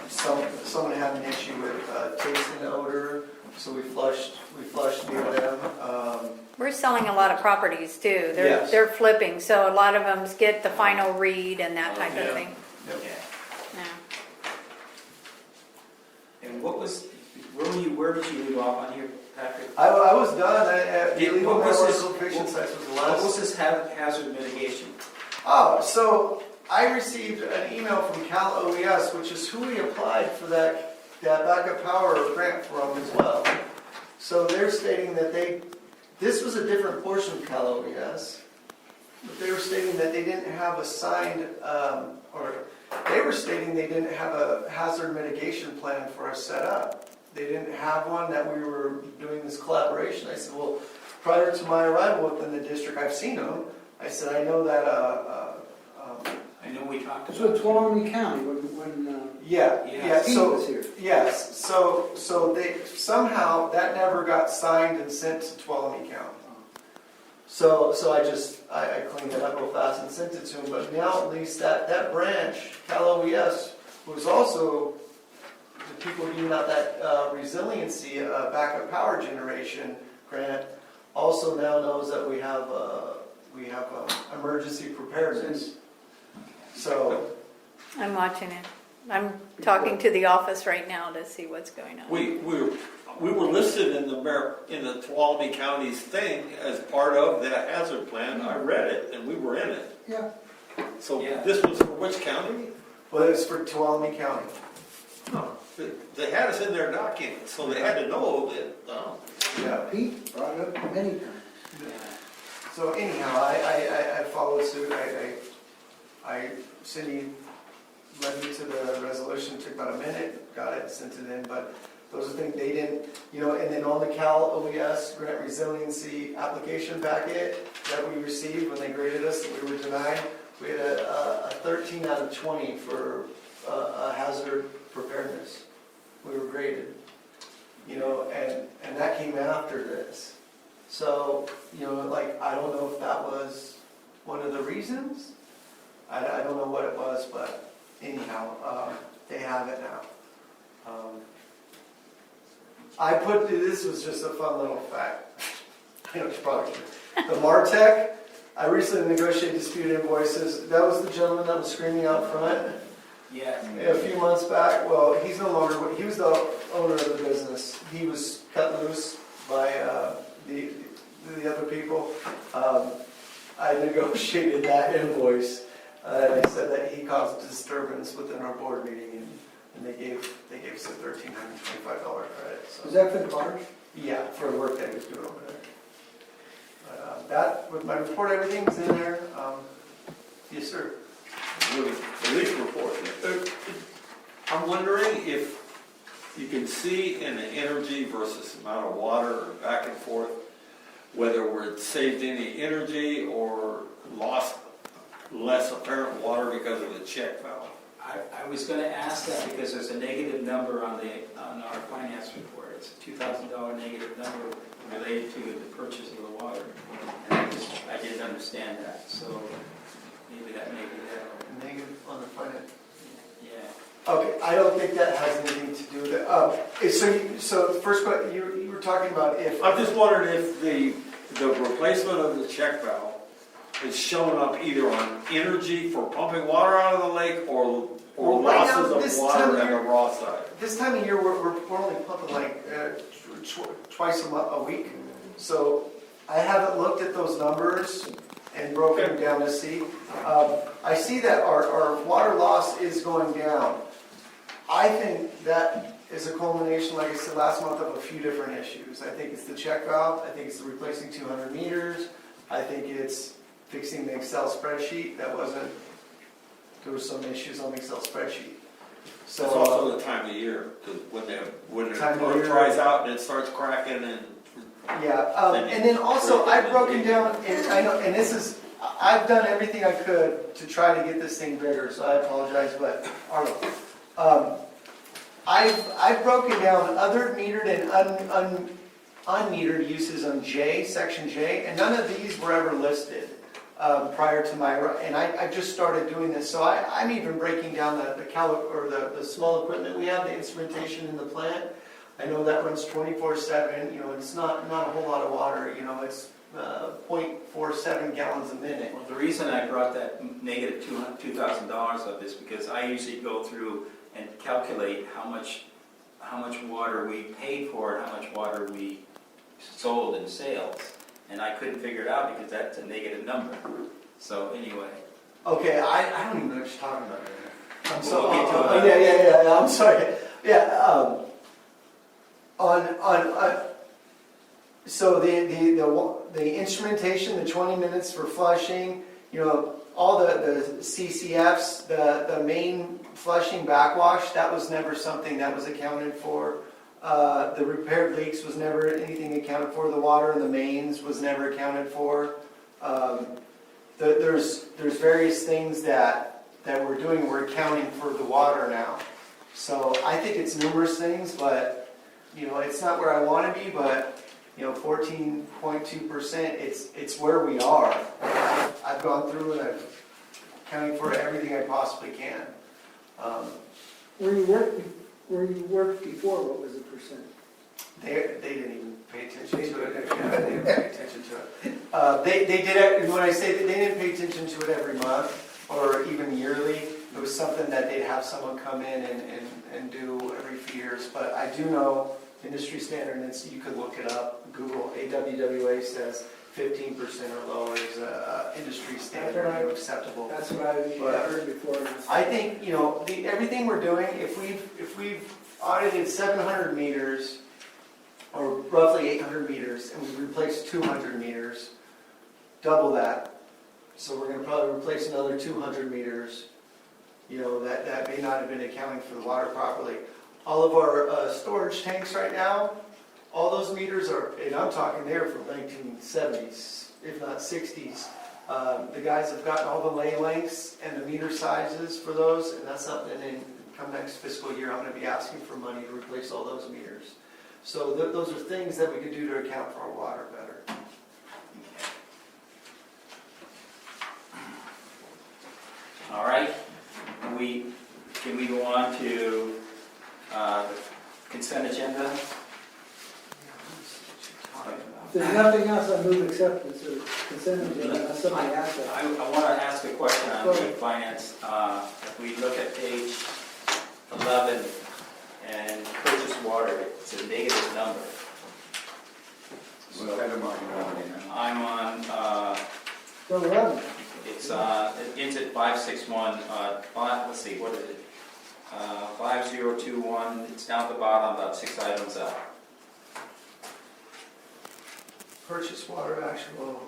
B: someone had an issue with taste and odor, so we flushed near them.
H: We're selling a lot of properties too.
B: Yes.
H: They're flipping, so a lot of them get the final read and that type of
B: Yeah.
H: thing.
E: Okay.
H: Yeah.
E: And where did you leave off on here, Patrick?
B: I was done, illegal
E: What was this-
B: network fiction sites was the
E: What
B: last.
E: was this hazard mitigation?
B: Oh, so I received an email from Cal OES, which is who we applied for that backup power grant from as well. So they're stating that this was a different portion of Cal OES, but they were stating that they didn't have a signed, or they were stating they didn't have a hazard mitigation plan for us set up. They didn't have one, that we were doing this collaboration. I said, well, prior to my arrival within the district, I've seen them. I said, I know that,
E: I know we talked
A: So
E: about.
A: it's Tuolumne County when
B: yeah,
A: Pete
B: so,
A: was here.
B: yes, so they, somehow, that never got signed and sent to Tuolumne County. So I cleaned it up real fast and sent it to them, but now at least that branch, Cal OES, was also the people giving out that resiliency backup power generation grant, also now knows that we have emergency preparedness. So,
H: I'm watching it. I'm talking to the office right now to see what's going on.
C: We were listed in the Tuolumne County's thing as part of that hazard plan. I read it, and we were in it.
A: Yeah.
C: So
E: Yeah.
C: this was for which county?
B: well, it's for Tuolumne County.
C: No, they had us in their document, so they had to know that,
B: Yeah.
A: Pete brought it up many times.
B: So anyhow, I followed suit. Cindy led me to the resolution. It took about a minute, got it, sent it in. But those are things they didn't, and then on the Cal OES grant resiliency application packet that we received when they graded us, that we were denied, we had a 13 out of 20 for a hazard preparedness. We were graded, and that came after this. So, I don't know if that was one of the reasons. I don't know what it was, but anyhow, they have it now. This was just a fun little fact. I know it's probably true. The MarTech, I recently negotiated disputed invoices. That was the gentleman that was screaming out front
E: Yeah.
B: a few months back. Well, he's no longer, he was the owner of the business. He was cut loose by the other people. I negotiated that invoice. And I said that he caused disturbance within our board meeting, and they gave us a $1,325 credit. So.
A: Was that for the bars?
B: Yeah, for the work that he was doing over there. That, with my report, everything's in there. Yes, sir.
C: really, police report. I'm wondering if you can see in the energy versus amount of water or back and forth, whether we're saved any energy or lost less apparent water because of the check valve.
E: I was gonna ask that because there's a negative number on our finance report. It's a $2,000 negative number related to the purchase of the water. And I didn't understand that, so maybe that may be that.
B: Negative on the finance.
E: Yeah.
B: Okay, I don't think that has anything to do with it. So the first question, you were talking about if.
C: I'm just wondering if the replacement of the check valve is showing up either on energy for pumping water out of the lake or
B: Well, right now,
C: losses
B: this
C: of
B: time
C: water
B: of
C: at the
B: year-
C: raw side.
B: This time of year, we're only pumping like twice a week. So I haven't looked at those numbers and broken them down to see. I see that our water loss is going down. I think that is a culmination, like I said last month, of a few different issues. I think it's the check valve. I think it's the replacing 200 meters. I think it's fixing the Excel spreadsheet. There were some issues on the Excel spreadsheet. So
C: It's also the time of year, because when the
B: Time of
C: earth
B: year.
C: dries out and it starts cracking and
B: yeah, and then also I've broken down, and I know, and this is, I've done everything I could to try to get this thing bigger, so I apologize, but Arlo, I've broken down other metered and unmetered uses on section J, and none of these were ever listed prior to and I just started doing this, so I'm even breaking down the small equipment we have, the instrumentation in the plant. I know that runs 24/7, it's not a whole lot of water, it's 0.47 gallons a minute.
E: Well, the reason I brought that negative $2,000 up is because I usually go through and calculate how much water we paid for and how much water we sold in sales. And I couldn't figure it out because that's a negative number. So anyway.
B: Okay, I don't even know what you're talking about. I'm so,
E: We'll get to it.
B: yeah, I'm sorry. Yeah, so the instrumentation, the 20 minutes for flushing, all the CCFs, the main flushing backwash, that was never something that was accounted for. The repaired leaks was never anything accounted for. The water in the mains was never accounted for. There's various things that we're doing. We're accounting for the water now. So I think it's numerous things, but it's not where I want to be. But 14.2%, it's where we are. I've gone through and I'm accounting for everything I possibly can.
A: Where you worked before, what was the percent?
B: They didn't even pay attention to it. Yeah, they didn't pay attention to it. They did it, when I say that they didn't pay attention to it every month or even yearly, it was something that they'd have someone come in and do every few years. But I do know industry standard, and you could look it up, Google, AWWA says 15% or lower is industry standard or acceptable.
A: That's what I heard before.
B: I think, everything we're doing, if we've audited 700 meters, or roughly 800 meters, and we've replaced 200 meters, double that. So we're going to probably replace another 200 meters, that may not have been accounting for the water properly. All of our storage tanks right now, all those meters are, and I'm talking there from 1970s, if not 60s. The guys have gotten all the lay lengths and the meter sizes for those, and that's something come next fiscal year, I'm going to be asking for money to replace all those meters. So those are things that we could do to account for our water better.
E: All right. Can we go on to the consent agenda?
A: If there's nothing else, I move acceptance or consent agenda, unless somebody asks that.
E: I want to ask a question on the finance. If we look at page 11 and purchase water, it's a negative number.
J: What item are you on right now?
E: I'm on,
A: So 11.
E: it ends at 561, let's see, what is it? 5021, it's down at the bottom, about 6 items up.
B: Purchase water actual.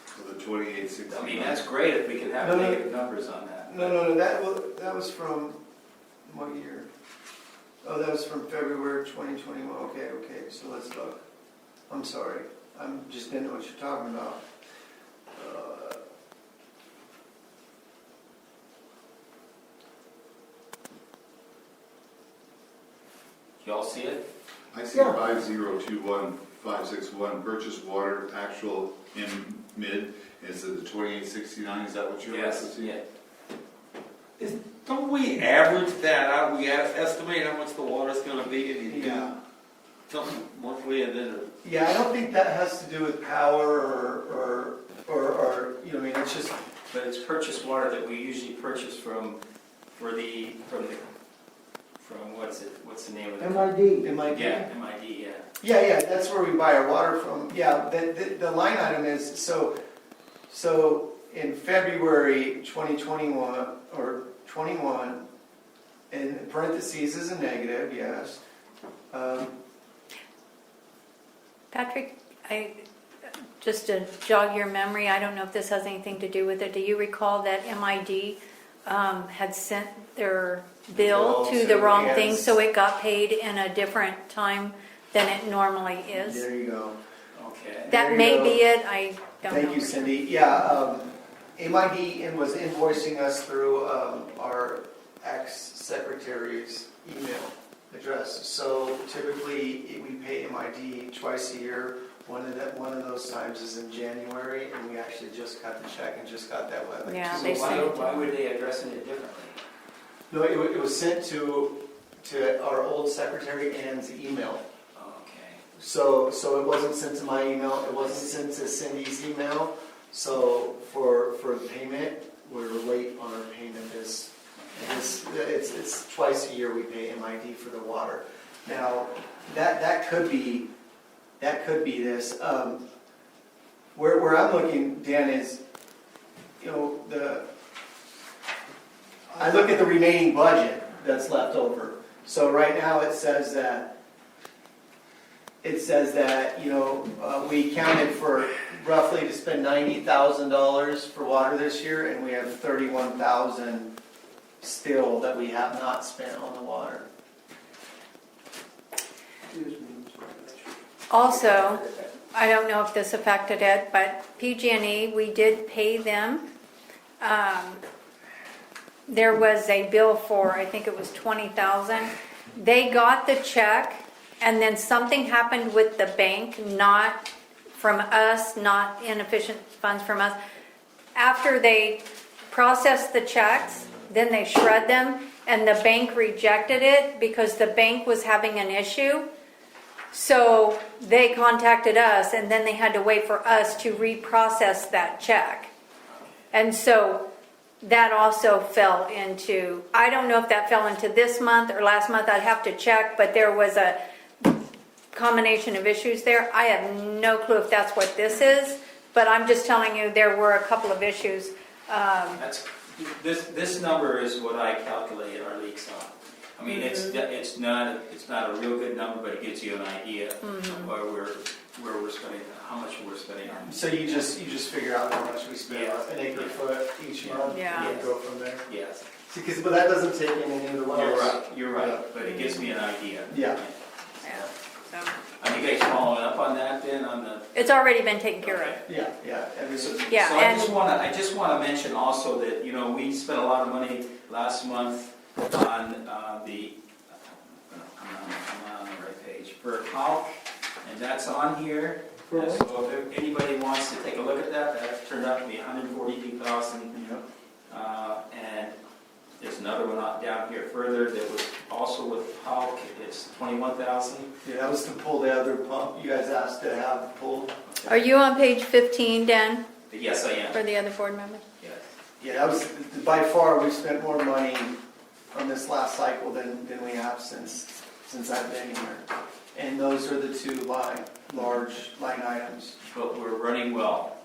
J: So the 2860.
E: I mean, that's great if we could have
B: No, no.
E: negative numbers on that.
B: No, that was from what year? Oh, that was from February 2021, okay, so let's look. I'm sorry, I'm just didn't know what you're talking about.
E: Y'all see it?
J: I see
A: Yeah.
J: 5021561, purchase water, actual in mid, is it the 2869, is that what you're referencing?
E: Yeah.
C: Don't we average that out? We estimate how much the water's gonna be and you do
B: Yeah.
C: something monthly and then,
B: Yeah, I don't think that has to do with power you know, I mean, it's just,
E: But it's purchased water that we usually purchase from what's the name of it?
A: MID.
B: it might be.
E: Yeah, MID, yeah.
B: Yeah, that's where we buy our water from. Yeah, the line item is, so in February 2021, or 21, in parentheses is a negative, yes.
H: Patrick, just to jog your memory, I don't know if this has anything to do with it. Do you recall that MID had sent their bill to the wrong thing,
B: yes.
H: so it got paid in a different time than it normally is?
B: There you go.
E: Okay.
H: That
B: there you
H: may
B: go.
H: be it, I don't know.
B: Thank you,
H: for sure.
B: Cindy. Yeah, MID was invoicing us through our ex-secretary's email address. So typically, we pay MID twice a year. One of those times is in January, and we actually just got the check and just got that like
H: Yeah,
B: 2
H: they
B: weeks
H: sent
B: ago.
H: it.
E: Why would they addressing it differently?
B: No, it was sent to our old secretary Ann's email.
E: Okay.
B: So it wasn't sent to my email, it wasn't sent to Cindy's email. So for the payment, we're late on our payment. It's twice a year we pay MID for the water. Now, that could be this. Where I'm looking, Dan, is, you know, I look at the remaining budget that's left over. So right now it says that, you know, we counted for roughly to spend $90,000 for water this year, and we have $31,000 still that we have not spent on the water.
H: Also, I don't know if this affected it, but PG&E, we did pay them. There was a bill for, I think it was $20,000. They got the check, and then something happened with the bank, not from us, not inefficient funds from us. After they processed the checks, then they shred them, and the bank rejected it because the bank was having an issue. So they contacted us, and then they had to wait for us to reprocess that check. And so that also fell into, I don't know if that fell into this month or last month, I'd have to check, but there was a combination of issues there. I have no clue if that's what this is, but I'm just telling you there were a couple of issues.
E: This number is what I calculate our leaks on. I mean, it's not a real good number, but it gives you an idea of where we're spending, how much we're spending on.
B: So you just figure out how much we spend on an acre foot each month,
H: Yeah.
B: and go from there.
E: Yes,
B: But that doesn't take in any of the wells.
E: you're right, but it gives me an idea.
B: Yeah.
H: Yeah, so
E: Are you guys following up on that then, on the?
H: it's already been taken care of.
B: Yeah.
E: So
H: Yeah,
E: so I
H: and-
E: just want to mention also that, you know, we spent a lot of money last month on I'm on the right page, for HALC, and that's on here.
B: For
E: And so if anybody wants to take a look at that, that turned out to be $142,000. And there's another one down here further that was also with HALC, it's $21,000.
B: Yeah, that was to pull the other pump you guys asked to have pulled.
H: Are you on page 15, Dan,
E: Yes, I am.
H: for the other board members?
E: Yes.
B: Yeah, that was, by far, we've spent more money on this last cycle than we have since I've been here. And those are the two large line items.
E: But we're running well.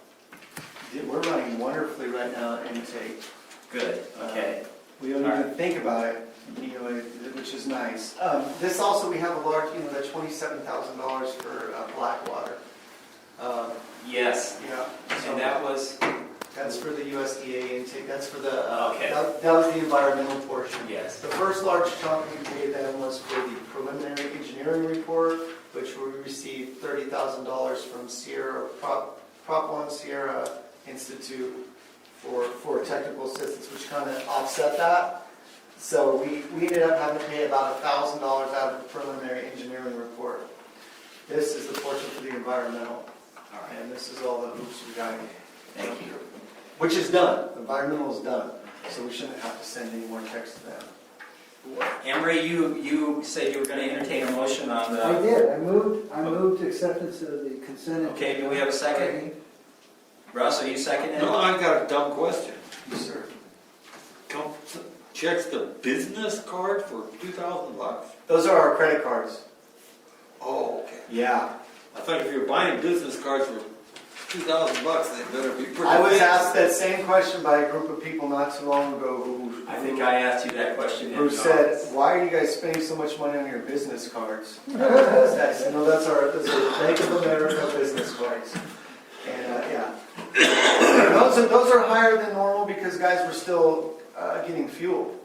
B: We're running wonderfully right now at intake.
E: Good, okay.
B: We don't even think about it, you know, which is nice. This also, we have a large, you know, that $27,000 for Blackwater.
E: Yes,
B: Yeah.
E: and that was,
B: That's for the USDA intake that's for the,
E: Okay.
B: that was the environmental portion.
E: Yes.
B: The first large chunk we paid them was for the preliminary engineering report, which we received $30,000 from Sierra, Prop 1 Sierra Institute for technical assistance, which kind of offset that. So we ended up having to pay about $1,000 out of the preliminary engineering report. This is the portion for the environmental.
E: All right.
B: And this is all the hoops we got.
E: Thank you.
B: Which is done. The environmental is done. So we shouldn't have to send any more checks to them.
E: Emery, you said you were going to entertain a motion on
A: I
E: the,
A: did, I moved to acceptance of the consent.
E: okay, do we have a second? Russ, are you seconding?
C: No, I got a dumb question.
B: Yes, sir.
C: Checks the business card for $2,000?
B: Those are our credit cards.
C: Oh, okay.
B: Yeah.
C: I thought if you're buying business cards for $2,000, they better be pretty.
B: I was
C: fancy.
B: asked that same question by a group of people not too long ago
E: I think I asked you that question.
B: who said, why are you guys spending so much money on your business cards? I said, no, that's our Bank of America business cards. And, yeah. Those are higher than normal because guys were still getting fuel.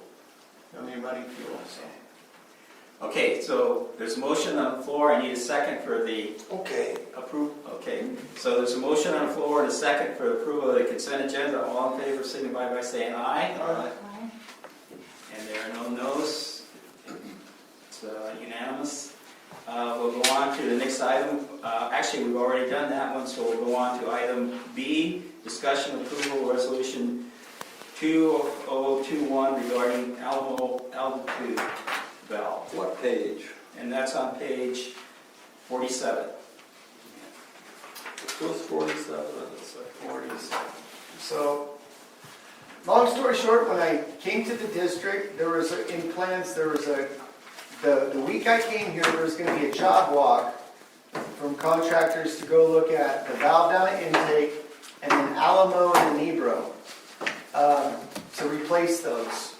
B: I mean, running fuel, so.
E: Okay, so there's a motion on the floor. I need a second for the
C: Okay.
E: approve. Okay, so there's a motion on the floor and a second for approval of the consent agenda. All in favor, signify by saying aye.
C: Aye.
E: And there are no no's. It's unanimous. We'll go on to the next item. Actually, we've already done that one, so we'll go on to item B, discussion approval resolution 2021 regarding Alamo altitude valve.
C: What page?
E: And that's on page 47.
C: It goes 47 and it's like
B: 47. So, long story short, when I came to the district, there was, the week I came here, there was going to be a job walk from contractors to go look at the valve down at intake and then Alamo and Nebro to replace those.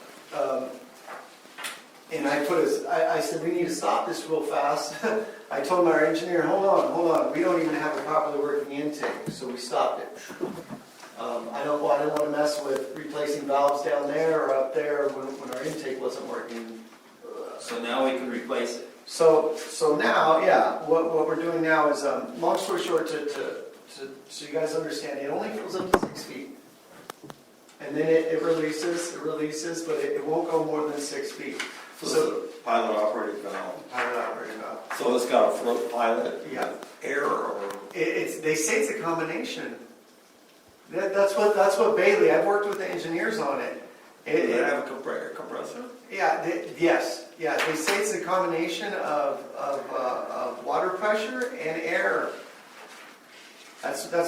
B: And I said, we need to stop this real fast. I told our engineer, hold on, we don't even have a properly working intake, so we stopped it. I don't want to mess with replacing valves down there or up there when our intake wasn't working.
E: So now we can replace it.
B: So now, yeah, what we're doing now is, long story short, so you guys understand, it only fills up to 6 feet. And then it releases, but it won't go more than 6 feet.
C: So pilot operated valve.
B: Pilot operated valve.
C: So it's got a float pilot,
B: Yeah.
C: air or?
B: They say it's a combination. That's what Bailey, I've worked with the engineers on it.
C: Does it have a compressor?
B: Yeah, yes. Yeah, they say it's a combination of water pressure and air. That's what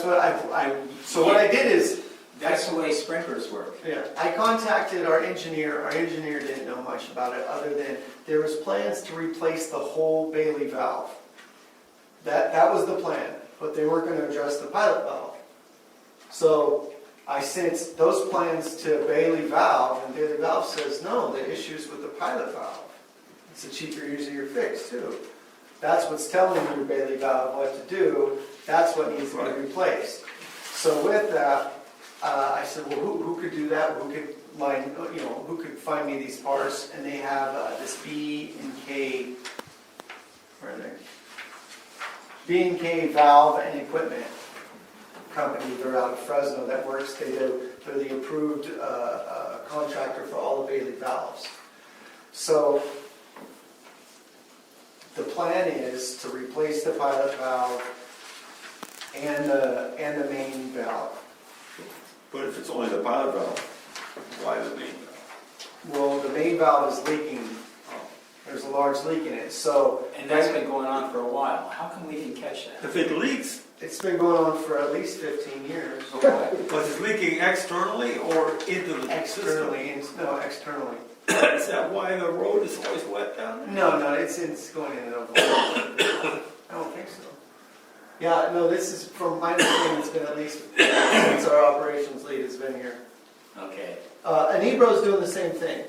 B: so what I did is,
E: That's the way sprinklers work.
B: yeah, I contacted our engineer. Our engineer didn't know much about it other than there was plans to replace the whole Bailey valve. That was the plan, but they weren't going to address the pilot valve. So I sent those plans to Bailey Valve, and Bailey Valve says, no, the issue's with the pilot valve. It's a cheaper, easier fix too. That's what's telling your Bailey Valve what to do. That's what needs to be replaced. So with that, I said, well, who could do that? Who could find me these parts? And they have this B&K, where are they? B&K Valve and Equipment company. They're out of Fresno that works. They're the approved contractor for all the Bailey valves. So the plan is to replace the pilot valve and the main valve.
C: But if it's only the pilot valve, why the main valve?
B: Well, the main valve is leaking. There's a large leak in it. So,
E: And that's been going on for a while. How come we didn't catch that?
C: If it leaks,
B: it's been going on for at least 15 years.
C: was it leaking externally or into the
B: Externally, no, externally.
C: system? Is that why the road is always wet down there?
B: No, it's going in and over. I don't think so. Yeah, no, this is, from my understanding, it's been at least since our operations lead has been here.
E: Okay.
B: Anebro's doing the same thing.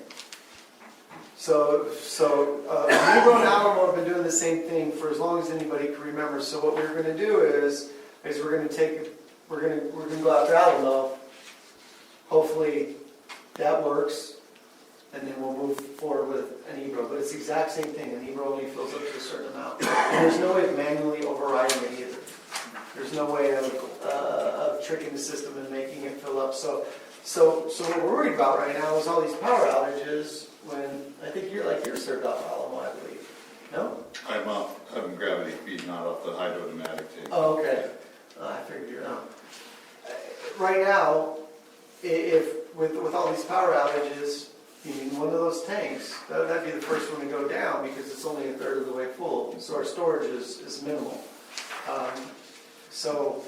B: So Anebro and Alamo have been doing the same thing for as long as anybody can remember. So what we're going to do is we're going to go after Alamo. hopefully that works, and then we'll move forward with an Ebro. But it's the exact same thing, an Ebro only fills up to a certain amount. And there's no way of manually overriding it either. There's no way of tricking the system and making it fill up. So what we're worried about right now is all these power outages when, I think you're served off Alamo, I believe. No?
J: I'm gravity feed, not off the hydrodynamic tank.
B: Oh, okay. I figured you're not. Right now, if with all these power outages, you need one of those tanks, that'd be the first one to go down because it's only a third of the way full. So our storage is minimal. So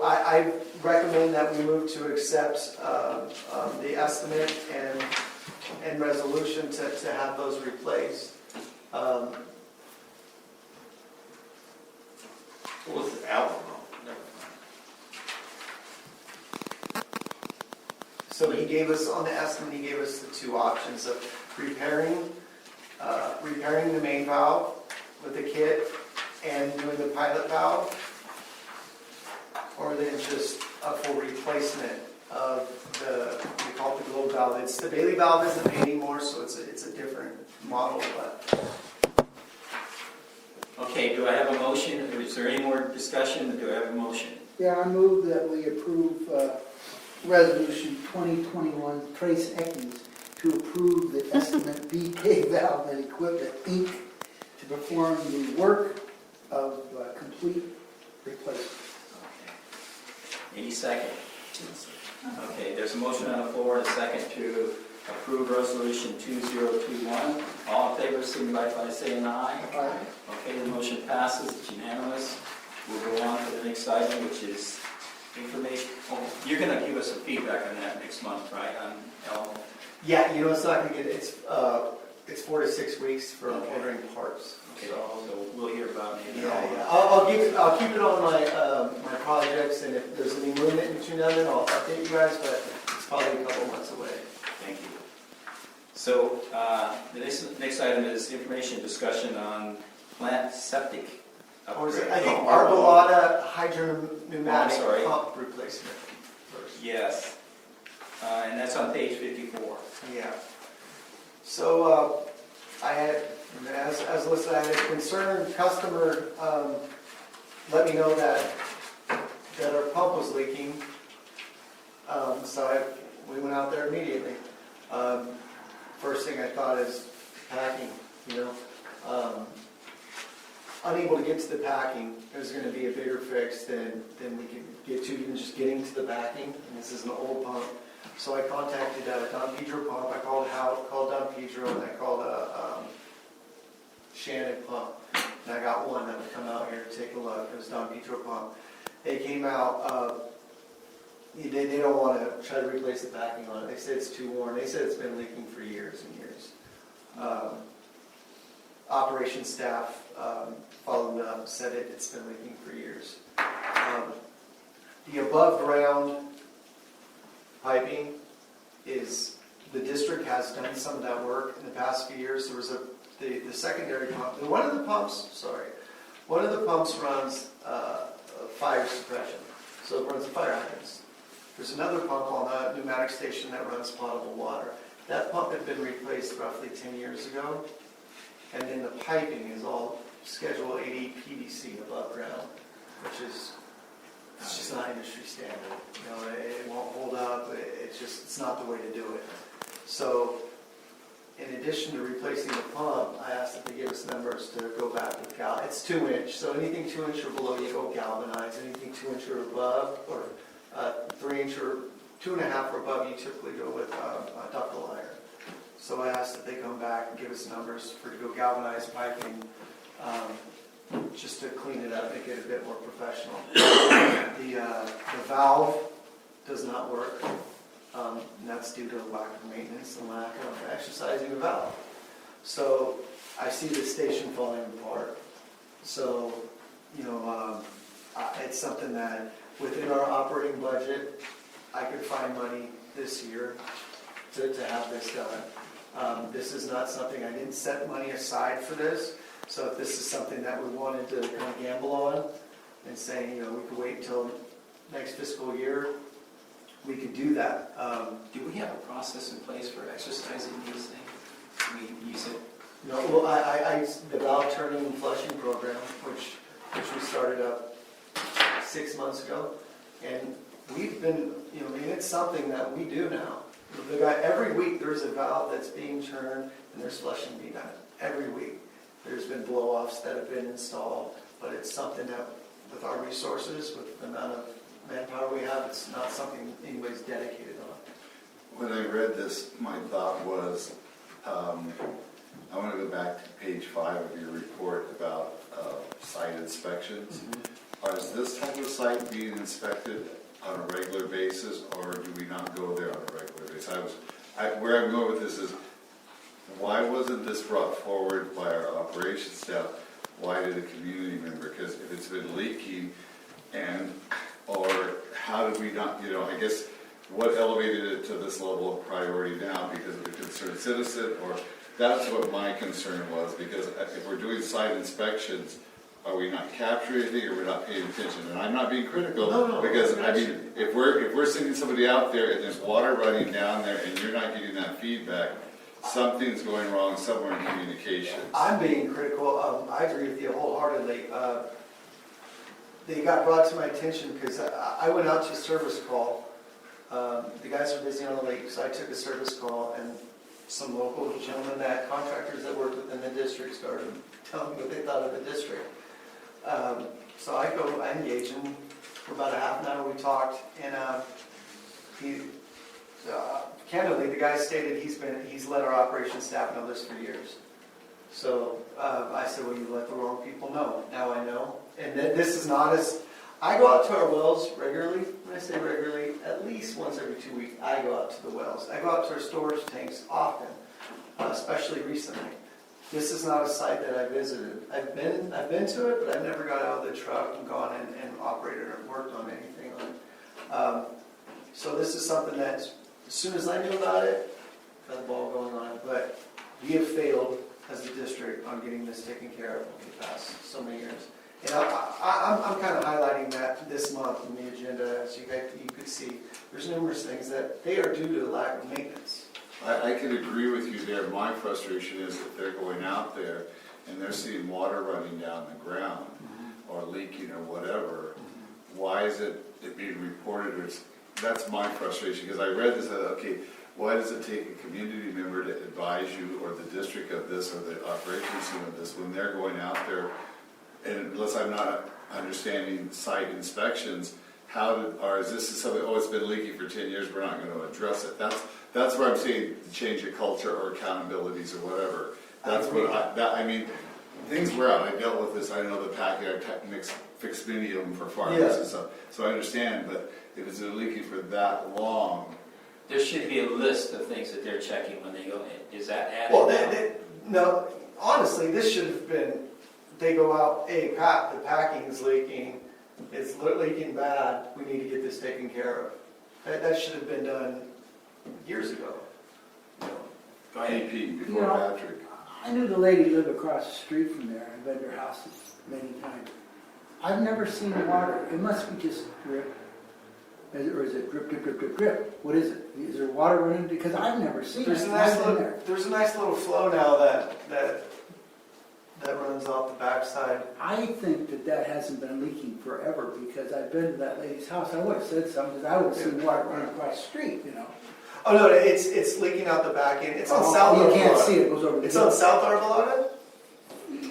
B: I recommend that we move to accept the estimate and resolution to have those replaced.
C: What was it, Alamo?
B: So he gave us, on the estimate, he gave us the two options of repairing the main valve with the kit and doing the pilot valve, or then just a full replacement of we call it the globe valve. It's the Bailey valve isn't made anymore, so it's a different model, but.
E: Okay, do I have a motion? Is there any more discussion? Do I have a motion?
A: Yeah, I move that we approve Resolution 2021 Trace Eckes to approve the estimate BK Valve and Equipment, Inc. to perform the work of complete replacement.
E: Okay. Any second? Okay, there's a motion on the floor and a second to approve resolution 2021. All in favor, signify by saying aye.
A: Aye.
E: Okay, the motion passes, it's unanimous. We'll go on to the next item, which is information. Oh, you're going to give us a feedback on that next month, right, on Elmo?
B: Yeah, it's not going to get, it's 4 to 6 weeks for ordering parts.
E: Okay, so we'll hear about it.
B: Yeah. I'll keep it on my projects, and if there's any movement between them, then I'll update you guys, but it's probably a couple months away.
E: Thank you. So the next item is information discussion on plant septic
B: Or is
E: upgrade.
B: it, I think Arbolata hydro-pneumatic
E: sorry.
B: pump replacement first.
E: Yes, and that's on page 54.
B: Yeah. So I had, as listed, I had a concerned customer let me know that our pump was leaking. So we went out there immediately. First thing I thought is packing, unable to get to the packing. There's going to be a bigger fix than we can get to even just getting to the backing. And this is an old pump. So I contacted Don Pedro Pump. I called Don Pedro, and I called Shannon Pump. And I got one that would come out here to take a look. It was Don Pedro Pump. They came out. They don't want to try to replace the backing on it. They said it's too worn. They said it's been leaking for years and years. Operations staff followed up, said it's been leaking for years. The above ground piping is, the district has done some of that work in the past few years. There was the secondary pump. One of the pumps runs fire suppression, so it runs fire hydrants. There's another pump on the pneumatic station that runs potable water. That pump had been replaced roughly 10 years ago, and then the piping is all Schedule 80 PVC above ground, which is it's just not industry standard. It won't hold up. It's not the way to do it. So, in addition to replacing the pump, I asked that they give us numbers to go back with it's 2-inch. So anything 2-inch or below, you go galvanize. Anything 2-inch or above, or 3-inch or 2.5 or above, you typically go with a ductile iron. So I asked that they come back and give us numbers to go galvanize piping, just to clean it up, make it a bit more professional. The valve does not work, and that's due to lack of maintenance and lack of exercising the valve. So I see the station falling apart. So, it's something that within our operating budget, I could find money this year to have this done. This is not something, I didn't set money aside for this. So if this is something that we wanted to kind of gamble on and saying, we could wait until next fiscal year, we could do that.
E: Do we have a process in place for exercising these things? You said,
B: No, well, the valve turning and flushing program, which we started up 6 months ago, and we've been, and it's something that we do now. Every week there's a valve that's being turned and there's flushing being done. Every week. There's been blow-offs that have been installed, but it's something that, with our resources, with the amount of manpower we have, it's not something anybody's dedicated on.
J: When I read this, my thought was, I want to go back to page 5 of your report about site inspections. Is this type of site being inspected on a regular basis, or do we not go there on a regular basis? Where I'm going with this is, why wasn't this brought forward by our operations staff? Why did a community member? Because if it's been leaking, or how did we not, I guess, what elevated it to this level of priority now because of a concerned citizen? Or that's what my concern was, because if we're doing site inspections, are we not capturing anything, or we're not paying attention? And I'm not being critical,
B: No,
J: because I mean, if we're sending somebody out there and there's water running down there and you're not getting that feedback, something's going wrong somewhere in communication.
B: I'm being critical. I agree with you wholeheartedly. They got brought to my attention because I went out to a service call. The guys are busy on the lake, so I took a service call, and some local gentlemen, contractors that work within the district, started telling me what they thought of the district. So I engaged him for about a half an hour. We talked, and candidly, the guy stated he's let our operations staff know this for years. So I said, well, you let the wrong people know. Now I know. And this is not as, I go out to our wells regularly. When I say regularly, at least once every 2 weeks, I go out to the wells. I go out to our storage tanks often, especially recently. This is not a site that I visited. I've been to it, but I've never got out of the truck and gone in and operated or worked on anything on it. So this is something that, as soon as I knew about it, got the ball going on it. But we have failed as a district on getting this taken care of over the past so many years. And I'm kind of highlighting that this month in the agenda, as you could see. There's numerous things that they are due to the lack of maintenance.
J: I can agree with you there. My frustration is that they're going out there and they're seeing water running down the ground or leaking or whatever. Why is it being reported? That's my frustration, because I read this, okay, why does it take a community member to advise you, or the district of this, or the operations team of this, when they're going out there? And unless I'm not understanding site inspections, is this something, it's been leaking for 10 years, we're not going to address it. That's where I'm seeing the change of culture or accountabilities or whatever. That's what I mean, things were out. I dealt with this. I know the packing, I fixed many of them for farmers and stuff. So I understand, but if it's been leaking for that long.
E: there should be a list of things that they're checking when they go in. Is that added?
B: Well, no, honestly, this should have been, they go out, hey, Pat, the packing is leaking, it's leaking bad, we need to get this taken care of. That should have been done years ago.
E: Go ahead.
J: AP before Patrick.
A: I knew the lady lived across the street from there. I've been to her house many times. I've never seen water. It must be just drip. Or is it drip, drip, drip, drip, drip? What is it? Is there water running? Because I've never seen
B: There's
A: it.
B: a nice little flow now that runs off the backside.
A: I think that hasn't been leaking forever, because I've been to that lady's house. I would have said something, because I would have seen water running across the street, you know.
B: Oh no, it's leaking out the back end. It's on South Arbolada.
A: You can't see it, it goes over the
B: It's
A: hill.
B: on South Arbolada?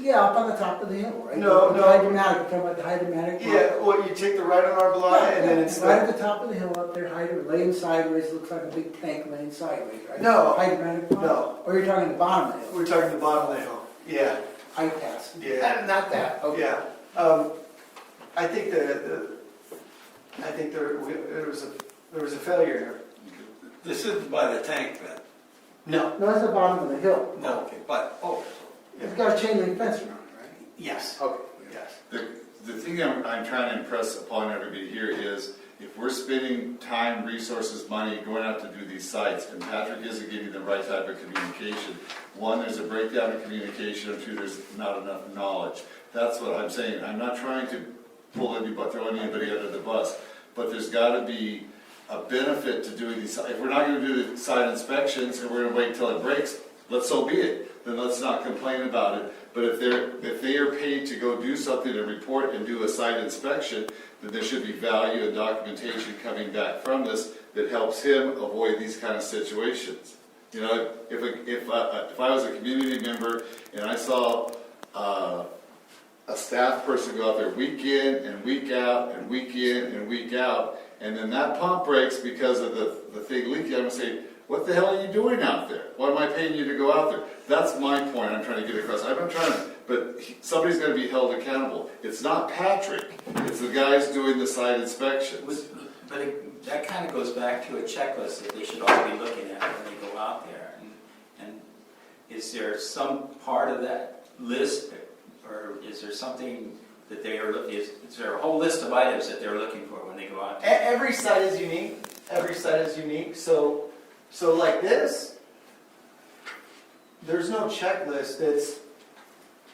A: Yeah, up on the top of the hill, right?
B: No.
A: The hydromatic, you're talking about the hydromatic?
B: Yeah, well, you take the right on Arbolada and then it's
A: right at the top of the hill up there, laying sideways, looks like a big tank laying sideways, right?
B: No.
A: Hydromatic pump?
B: No.
A: Or you're talking the bottom of the hill?
B: We're talking the bottom of the hill. Yeah,
A: I pass.
B: Yeah.
A: Not that, okay.
B: yeah. I think there was a failure here.
C: This isn't by the tank then?
B: No.
A: No, that's the bottom of the hill.
C: No, okay, but,
A: It's got a chain link fence around it, right?
B: Yes.
A: Okay.
B: Yes.
J: The thing I'm trying to impress upon everybody here is, if we're spending time, resources, money, going out to do these sites, and Patrick isn't giving the right type of communication, one, there's a breakdown in communication, and two, there's not enough knowledge. That's what I'm saying. I'm not trying to throw anybody under the bus, but there's got to be a benefit to doing these, if we're not gonna do the site inspections and we're gonna wait till it breaks, so be it. Then let's not complain about it. But if they are paid to go do something and report and do a site inspection, then there should be value and documentation coming back from this that helps him avoid these kind of situations. You know, if I was a community member and I saw a staff person go out there week in and week out and week in and week out, and then that pump breaks because of the thing leaking, I'm gonna say, what the hell are you doing out there? Why am I paying you to go out there? That's my point I'm trying to get across. I'm not trying to, but somebody's gonna be held accountable. It's not Patrick, it's the guys doing the site inspections.
E: But that kind of goes back to a checklist that they should all be looking at when they go out there. And is there some part of that list, or is there something that they are, is there a whole list of items that they're looking for when they go out there?
B: Every site is unique. Every site is unique. So like this, there's no checklist that's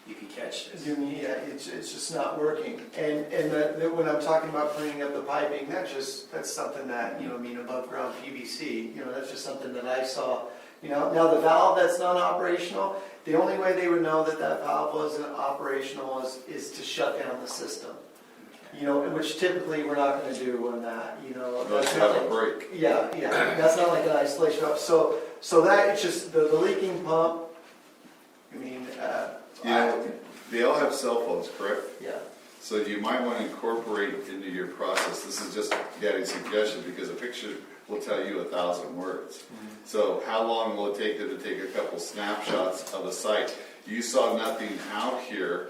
E: You can catch this.
B: it's just not working. And when I'm talking about cleaning up the piping, that's something that, you know, I mean, above ground PVC, you know, that's just something that I saw. You know, now the valve that's non-operational, the only way they would know that that valve wasn't operational is to shut down the system. You know, which typically we're not going to do on that, you know.
J: Let's have a break.
B: Yeah, that's not like an isolation valve. So that, it's just the leaking pump, I mean,
J: You know, they all have cell phones, correct?
B: yeah.
J: So you might want to incorporate into your process, this is just Daddy's suggestion, because a picture will tell you 1,000 words. So how long will it take them to take a couple snapshots of a site? You saw nothing out here,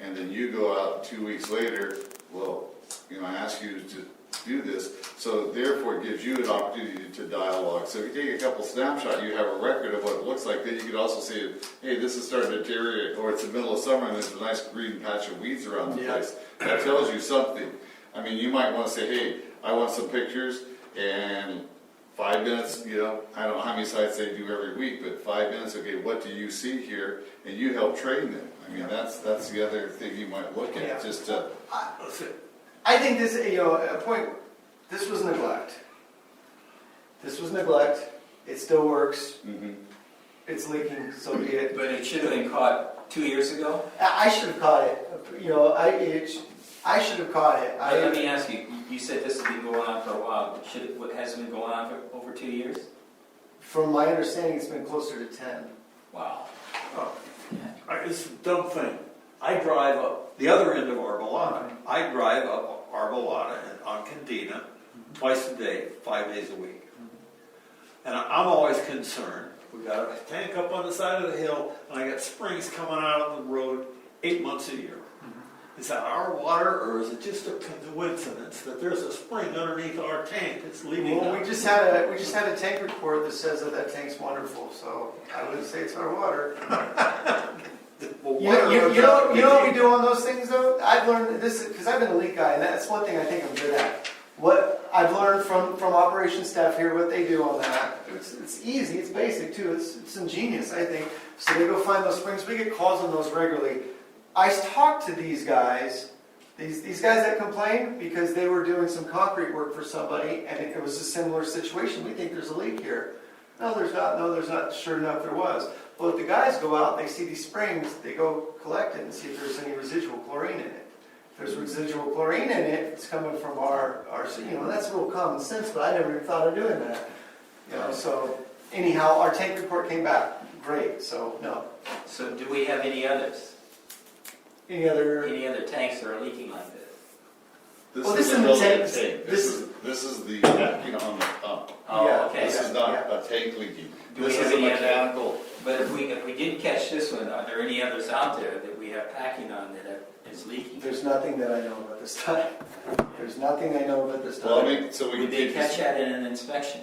J: and then you go out 2 weeks later, well, you know, I asked you to do this, so therefore it gives you an opportunity to dialogue. So if you take a couple snapshots, you have a record of what it looks like, then you could also say, hey, this is starting to deteriorate, or it's the middle of summer and there's a nice green patch of weeds around the place. That tells you something. I mean, you might want to say, hey, I want some pictures, and 5 minutes, you know, I don't know how many sites they do every week, but 5 minutes, okay, what do you see here? And you help train them. I mean, that's the other thing you might look at, just to...
B: I think this, you know, a point, this was neglect. This was neglect. It still works. It's leaking, so be it.
E: But it should have been caught 2 years ago?
B: I should have caught it. You know, I should have caught it.
E: Let me ask you, you said this has been going on for a while. Has it been going on for over 2 years?
B: From my understanding, it's been closer to 10.
E: Wow.
C: Oh, it's a dumb thing. I drive up the other end of Arbelata. I drive up Arbelata and on Cantina twice a day, 5 days a week. And I'm always concerned. We got a tank up on the side of the hill, and I got springs coming out of the road 8 months a year. Is that our water, or is it just a coincidence that there's a spring underneath our tank that's leaving?
B: Well, we just had a tank report that says that tank's wonderful, so I wouldn't say it's our water.
C: Well,
B: You know what we do on those things though? I've learned this because I've been a leak guy, and that's one thing I think I'm good at. What I've learned from operations staff here, what they do on that, it's easy, it's basic too, it's ingenious, I think. So they go find those springs. We get calls on those regularly. I talked to these guys, these guys that complained because they were doing some concrete work for somebody, and it was a similar situation. We think there's a leak here. No, there's not. No, there's not. Sure enough, there was. Well, if the guys go out, they see these springs, they go collect it and see if there's any residual chlorine in it. If there's residual chlorine in it, it's coming from our you know, that's real common sense, but I never even thought of doing that. You know, so anyhow, our tank report came back great, so no.
E: So do we have any others?
B: Any other?
E: Any other tanks that are leaking like this?
B: Well,
J: This
B: this
J: is
B: is
J: the
B: the
J: tank.
B: tank.
J: This is the backing on the pump.
E: Oh,
B: Yeah.
E: okay.
J: This is not a tank leaking.
E: Do we
J: This
E: have
J: is a
E: any other-
J: mechanical.
E: But if we didn't catch this one, are there any others out there that we have packing on that is leaking?
B: There's nothing that I know about this time. There's nothing I know about this time.
J: Well, I mean, so we
E: Would
J: can
E: they
J: take
E: catch
J: this.
E: that in an inspection?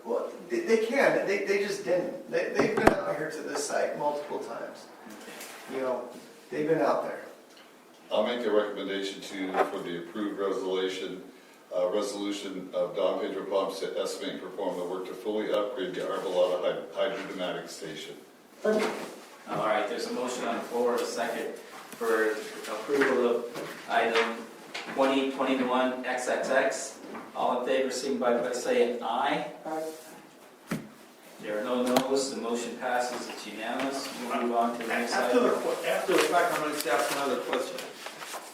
B: Well, they can. They just didn't. They've been out here to this site multiple times. You know, they've been out there.
J: I'll make a recommendation for the approved resolution of Don Pedro Pumps to estimate and perform the work to fully upgrade the Arbelata hydrodynamic station.
E: All right, there's a motion on the floor, a second, for approval of item 2021 XXX All in favor, signify by saying aye. There are no no's, the motion passes, it's unanimous. We'll move on to the next
C: After
E: item.
C: after the fact, I'm going to ask another question.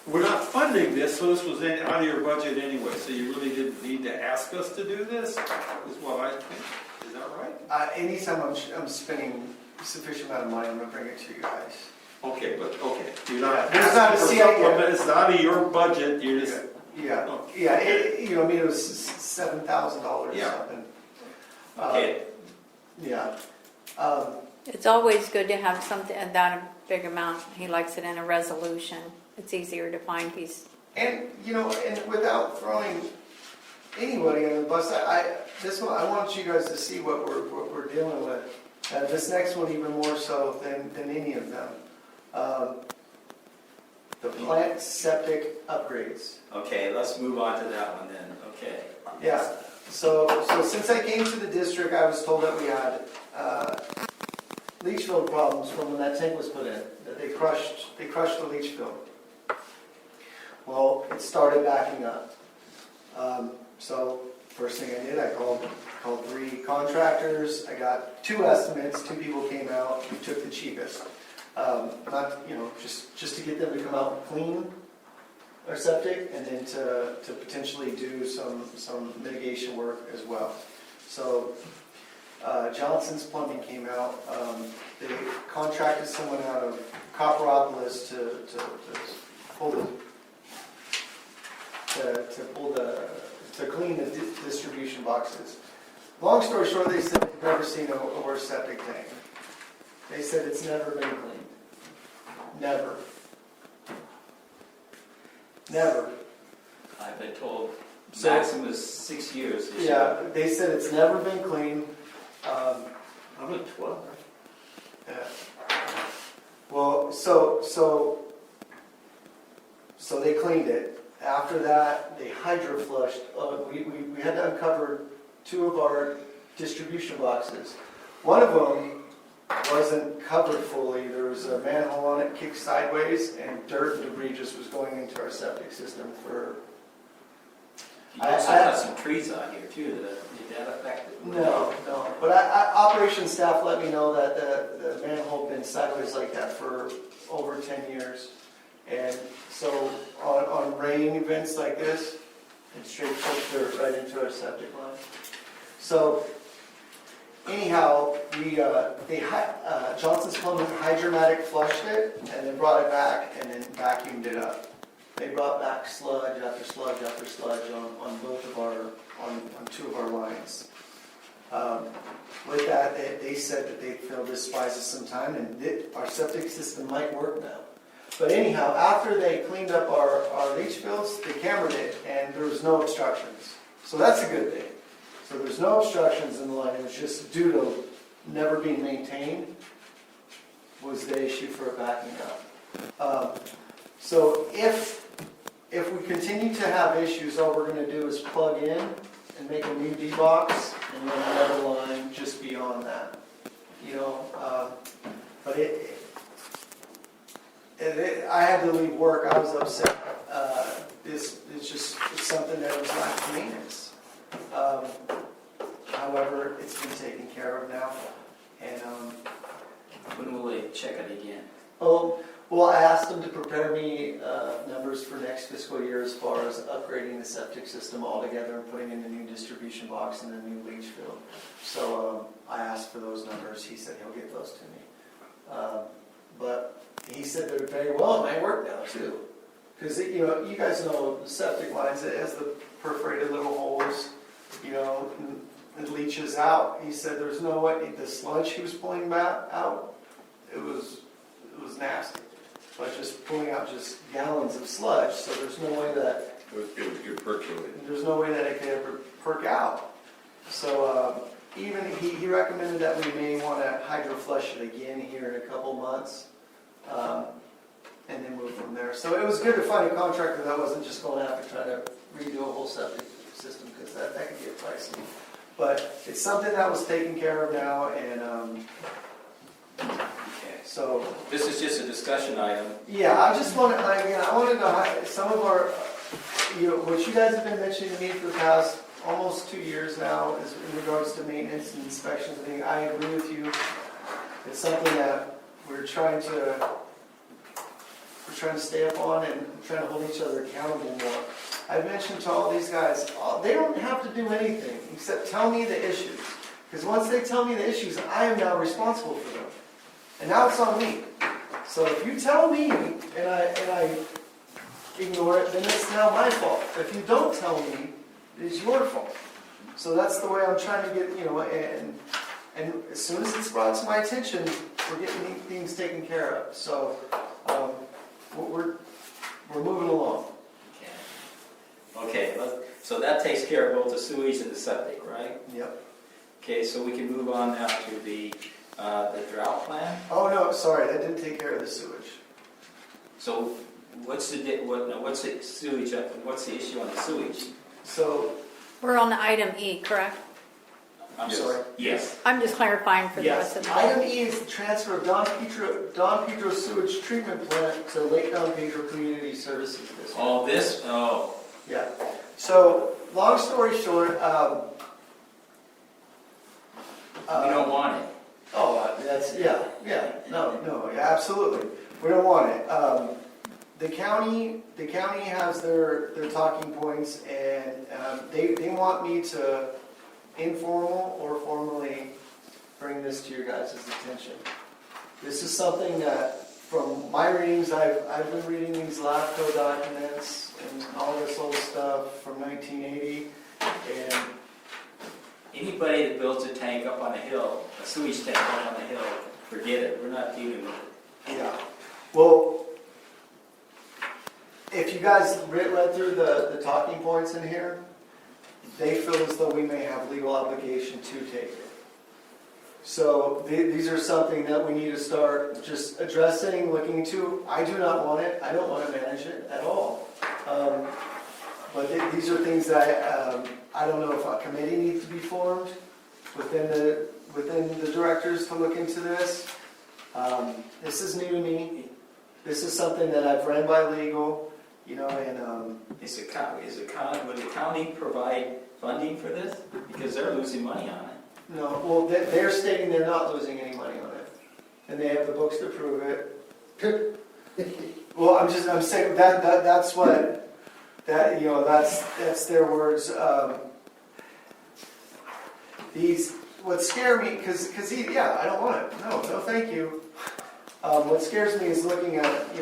C: We're not funding this, so this was out of your budget anyway, so you really didn't need to ask us to do this, is what I think. Is that right?
B: Anytime I'm spending a sufficient amount of money, I'm gonna bring it to you guys.
C: Okay, but, okay. You're not
B: There's not a
C: asking for
B: CIP.
C: supplement, it's out of your budget, you're just,
B: Yeah,
C: Oh,
B: yeah, I mean, it was $7,000 or
C: Yeah.
B: something.
E: Okay,
B: Yeah.
H: It's always good to have something, that a big amount. He likes it in a resolution. It's easier to find.
B: And, and without throwing anybody on the bus, this one, I want you guys to see what we're dealing with. This next one even more so than any of them. The plant septic upgrades.
E: okay, let's move on to that one then, okay.
B: Yeah, so since I came to the district, I was told that we had leach field problems from when that tank was put in, that they crushed the leach field. Well, it started backing up. So first thing I did, I called 3 contractors. I got 2 estimates. 2 people came out. We took the cheapest. Not, just to get them to come out and clean our septic, and then to potentially do some mitigation work as well. So Johnson's Plumbing came out. They contracted someone out of Copperopolis to clean the distribution boxes. Long story short, they said they've never seen a worse septic tank. They said it's never been cleaned. Never. Never.
E: I've been told
B: So-
E: maximum is 6 years. this year.
B: Yeah, they said it's never been cleaned.
C: I'm at 12.
B: Yeah. Well, so they cleaned it. After that, they hydro flushed. We had to uncover 2 of our distribution boxes. One of them wasn't covered fully. There was a manhole on it, kicked sideways, and dirt and debris just was going into our septic system for...
E: You also got some trees on here too, did that affect it?
B: No. But operations staff let me know that the manhole had been sideways like that for over 10 years. And so on rain events like this, it straight puts dirt right into our septic line. So anyhow, Johnson's Plumbing hydromatic flushed it and then brought it back and then vacuumed it up. They brought back sludge after sludge after sludge on 2 of our lines. With that, they said that they feel this buys us some time and our septic system might work now. But anyhow, after they cleaned up our leach fields, they cambered it and there was no obstructions. So that's a good thing. So there's no obstructions in the line. It was just due to never being maintained was the issue for it backing up. So if we continue to have issues, all we're going to do is plug in and make a new D-box and run another line just beyond that. But I had to leave work. I was upset. It's something that was not maintenance. However, it's been taken care of now. And
E: When will they check it again?
B: well, I asked them to prepare me numbers for next fiscal year as far as upgrading the septic system altogether and putting in a new distribution box and a new leach field. So I asked for those numbers. He said he'll get those to me. But he said that very well, it might work now too. Because, you guys know the septic lines, it has the perforated little holes, and it leaches out. He said there's no way, the sludge he was pulling back out, it was nasty. But just pulling out just gallons of sludge, so there's no way that
J: It could percolate.
B: there's no way that it could ever perk out. So even he recommended that we may want to hydro flush it again here in a couple months, and then move from there. So it was good to find a contractor that wasn't just going after trying to redo a whole septic system, because that could get pricey. But it's something that was taken care of now, and
E: Okay.
B: so
E: This is just a discussion item.
B: yeah, I just wanted, I wanted to highlight some of our what you guys have been mentioning to me for the past almost 2 years now is in regards to maintenance and inspections. I agree with you. It's something that we're trying to stay up on and trying to hold each other accountable more. I've mentioned to all these guys, they don't have to do anything except tell me the issues. Because once they tell me the issues, I am now responsible for them. And now it's on me. So if you tell me and I ignore it, then it's now my fault. If you don't tell me, it's your fault. So that's the way I'm trying to get, and as soon as it's brought to my attention, we're getting things taken care of. So we're moving along.
E: Okay, so that takes care of both the sewage and the septic, right?
B: Yep.
E: Okay, so we can move on now to the drought plan.
B: Oh no, sorry, that didn't take care of the sewage.
E: So what's the sewage? What's the issue on the sewage?
B: So
H: We're on item E, correct?
E: I'm
J: Yes.
E: sorry. Yes.
H: I'm just clarifying for the rest
B: yes,
H: of the.
B: item E is the transfer of Don Pedro sewage treatment plant to Lake Don Pedro Community Services District.
E: All this? Oh.
B: Yeah. So long story short,
E: We don't want it.
B: Oh, that's, yeah, no, yeah, absolutely. We don't want it. The county has their talking points, and they want me to informal or formally bring this to your guys' attention. This is something that, from my readings, I've been reading these LAFCO documents and all this old stuff from 1980, and
E: Anybody that builds a tank up on a hill, a sewage tank up on a hill, forget it. We're not dealing with it.
B: yeah. Well, if you guys read through the talking points in here, they feel as though we may have legal obligation to take it. So these are something that we need to start just addressing, looking into. I do not want it. I don't want to manage it at all. But these are things that I don't know if a committee needs to be formed within the directors to look into this. This is new to me. This is something that I've ran by legal, and
E: Would the county provide funding for this? Because they're losing money on it.
B: no. Well, they're stating they're not losing any money on it, and they have the books to prove it. Well, I'm saying that's what. That's their words. What scare me, because I don't want it. No, thank you. What scares me is looking at,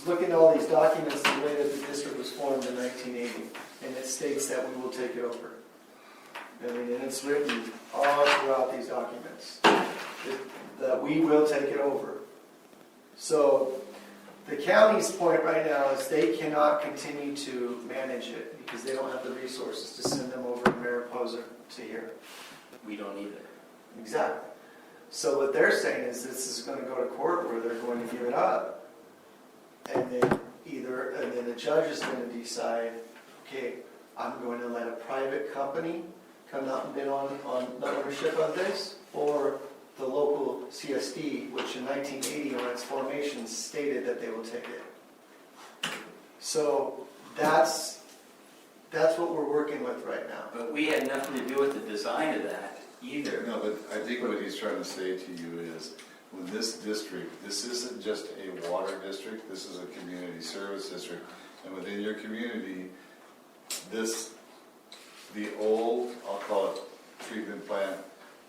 B: looking at all these documents, the way that the district was formed in 1980, and it states that we will take it over. And it's written all throughout these documents that we will take it over. So the county's point right now is they cannot continue to manage it because they don't have the resources to send them over to Mariposa to here.
E: We don't either.
B: Exactly. So what they're saying is this is going to go to court where they're going to give it up. And then the judge is going to decide, okay, I'm going to let a private company come out and bid on the ownership of this, or the local CSD, which in 1980 on its formation stated that they will take it. So that's what we're working with right now.
E: But we had nothing to do with the design of that either.
J: No, but I think what he's trying to say to you is, when this district, this isn't just a water district, this is a community service district. And within your community, the old, I'll call it treatment plant,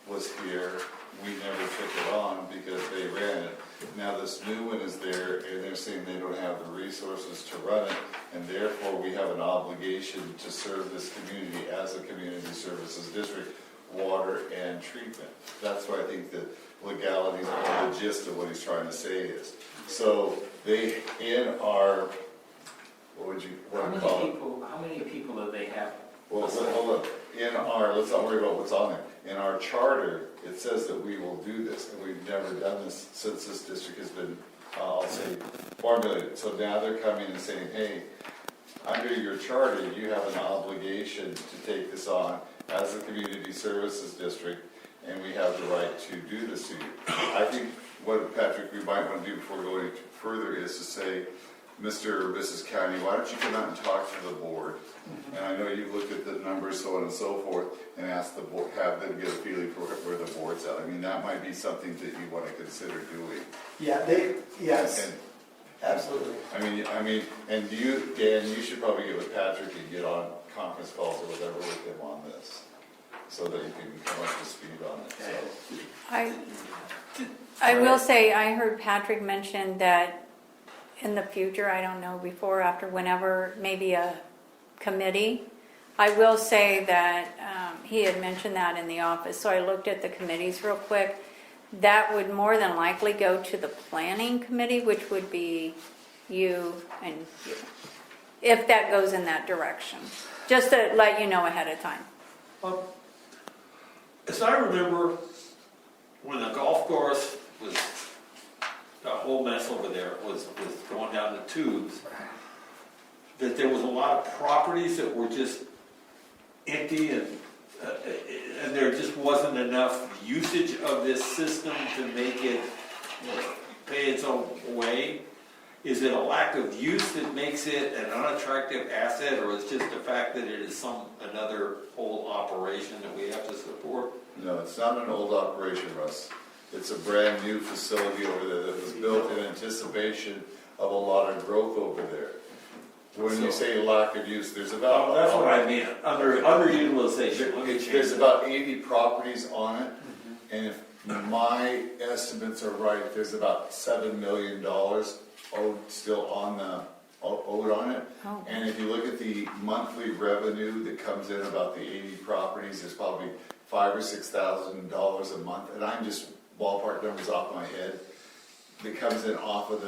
J: was here. We never took it on because they ran it. Now this new one is there, and they're saying they don't have the resources to run it, and therefore we have an obligation to serve this community as a community services district, water and treatment. That's why I think the legalities or the gist of what he's trying to say is. So they, in our, what would you want to call it?
E: How many people do they have?
J: Well, hold up. In our, let's not worry about what's on there. In our charter, it says that we will do this, and we've never done this since this district has been, I'll say, formulated. So now they're coming and saying, hey, under your charter, you have an obligation to take this on as a community services district, and we have the right to do this to you. I think what, Patrick, we might want to do before going further is to say, Mr. or Mrs. County, why don't you come out and talk to the board? And I know you've looked at the numbers, so on and so forth, and ask the board, have them get a feeling for where the board's at. I mean, that might be something that you want to consider doing.
B: Yeah, yes,
J: And,
B: absolutely.
J: I mean, and you, Dan, you should probably get with Patrick and get on conference calls or whatever with him on this, so that you can come up to speed on it, so.
H: I will say, I heard Patrick mention that in the future, I don't know, before, after, whenever, maybe a committee. I will say that he had mentioned that in the office, so I looked at the committees real quick. That would more than likely go to the planning committee, which would be you and you, if that goes in that direction. Just to let you know ahead of time.
C: As I remember, when the golf course was a whole mess over there, was going down the tubes, that there was a lot of properties that were just empty and there just wasn't enough usage of this system to make it pay its own way. Is it a lack of use that makes it an unattractive asset, or is it just the fact that it is another old operation that we have to support?
J: No, it's not an old operation, Russ. It's a brand new facility over there that was built in anticipation of a lot of growth over there. When you say lack of use, there's about...
C: That's what I mean, underutilization.
J: There's about 80 properties on it, and if my estimates are right, there's about $7 million still owed on it.
H: Oh.
J: And if you look at the monthly revenue that comes in about the 80 properties, there's probably $5,000 or $6,000 a month, and I'm just ballpark numbers off my head, that comes in off of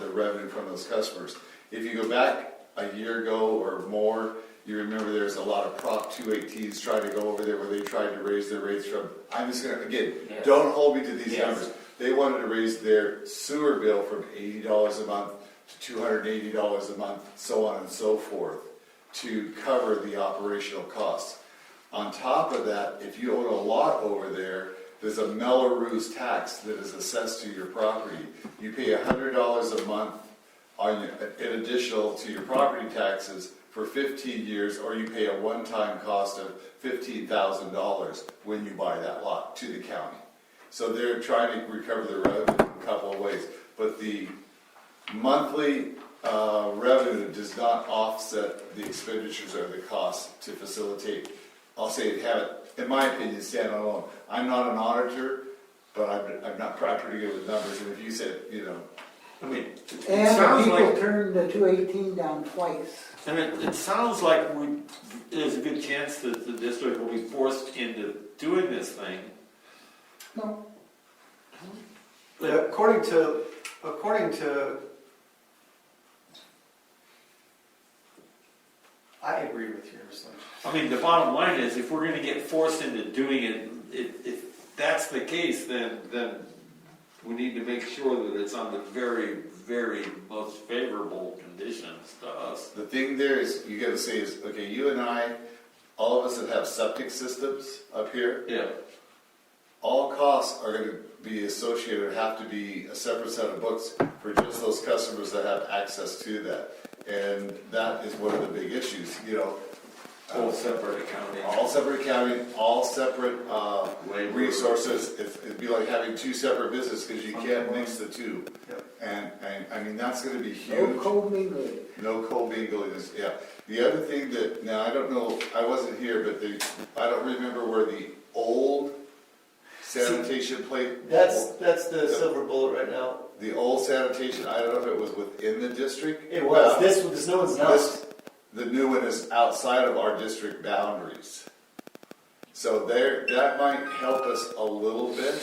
J: the revenue from those customers. If you go back a year ago or more, you remember there's a lot of Prop 218s trying to go over there where they tried to raise their rates from, I'm just gonna, again,
E: Yes.
J: don't hold me to these
E: Yes.
J: numbers. They wanted to raise their sewer bill from $80 a month to $280 a month, so on and so forth, to cover the operational costs. On top of that, if you own a lot over there, there's a Melrose tax that is assessed to your property. You pay $100 a month in additional to your property taxes for 15 years, or you pay a one-time cost of $15,000 when you buy that lot to the county. So they're trying to recover the revenue in a couple of ways, but the monthly revenue does not offset the expenditures or the costs to facilitate. I'll say it have it, in my opinion, stand alone. I'm not an auditor, but I'm not pretty good with numbers, and if you said, you know,
C: I mean, it
A: And the
C: sounds
A: people
C: like,
A: turned the 218 down twice.
C: and it sounds like there's a good chance that the district will be forced into doing this thing.
A: No.
B: According to, I agree with yours.
C: I mean, the bottom line is, if we're gonna get forced into doing it, if that's the case, then we need to make sure that it's on the very, very most favorable conditions to us.
J: the thing there is, you gotta say is, okay, you and I, all of us that have septic systems up here,
C: Yeah.
J: all costs are gonna be associated, have to be a separate set of books for just those customers that have access to that. And that is one of the big issues, you know.
C: All separate accounting.
J: All separate accounting, all separate
C: Labor.
J: resources. It'd be like having two separate businesses, because you can't mix the two.
B: Yep.
J: And I mean, that's gonna be
A: No
J: huge.
A: co-mingling.
J: No co-mingling is, yeah. The other thing that, now I don't know, I wasn't here, but I don't remember where the old sanitation plate.
B: That's the silver bullet right now.
J: The old sanitation, I don't know if it was within the district.
B: It was, this new one's not.
J: The new one is outside of our district boundaries. So that might help us a little bit,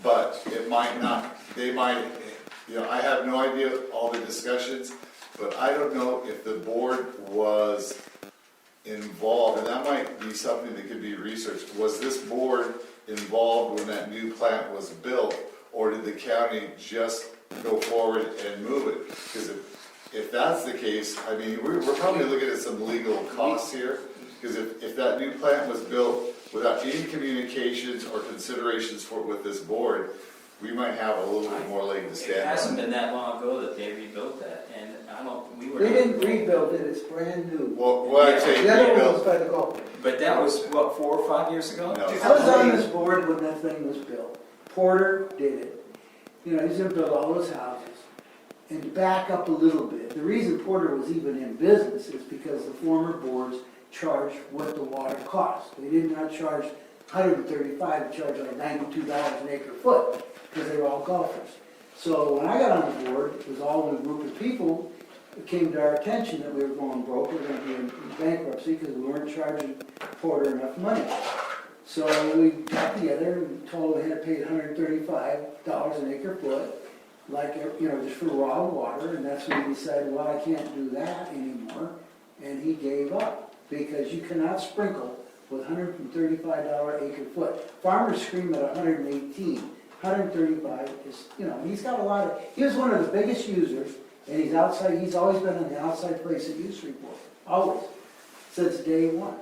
J: but it might not, they might, you know, I have no idea all the discussions, but I don't know if the board was involved, and that might be something that could be researched. Was this board involved when that new plant was built, or did the county just go forward and move it? Because if that's the case, I mean, we're probably looking at some legal costs here, because if that new plant was built without any communications or considerations with this board, we might have a little bit more leg to
E: It
J: stand
E: hasn't
J: on.
E: been that long ago that they rebuilt that, and we were.
A: They didn't rebuild it, it's brand new.
J: Well, what I'd say,
A: The other one was
J: rebuild,
A: by the golf.
E: But that was, what, 4 or 5 years ago?
J: No.
A: I was on this board when that thing was built. Porter did it. You know, he's gonna build all those houses. And to back up a little bit, the reason Porter was even in business is because the former boards charged what the water cost. They did not charge 135, they charged like $92 an acre foot, because they were all golfers. So when I got on the board, it was all in a group of people. It came to our attention that we were going broke, we were gonna be in bankruptcy, because we weren't charging Porter enough money. So we got together and told them we had to pay $135 an acre foot, like, you know, just for raw water, and that's when we decided, well, I can't do that anymore, and he gave up, because you cannot sprinkle with $135 acre foot. Farmers scream at 118, 135 is, you know, he's got a lot of, he was one of the biggest users, and he's outside, he's always been on the outside place of use report, always, since day one.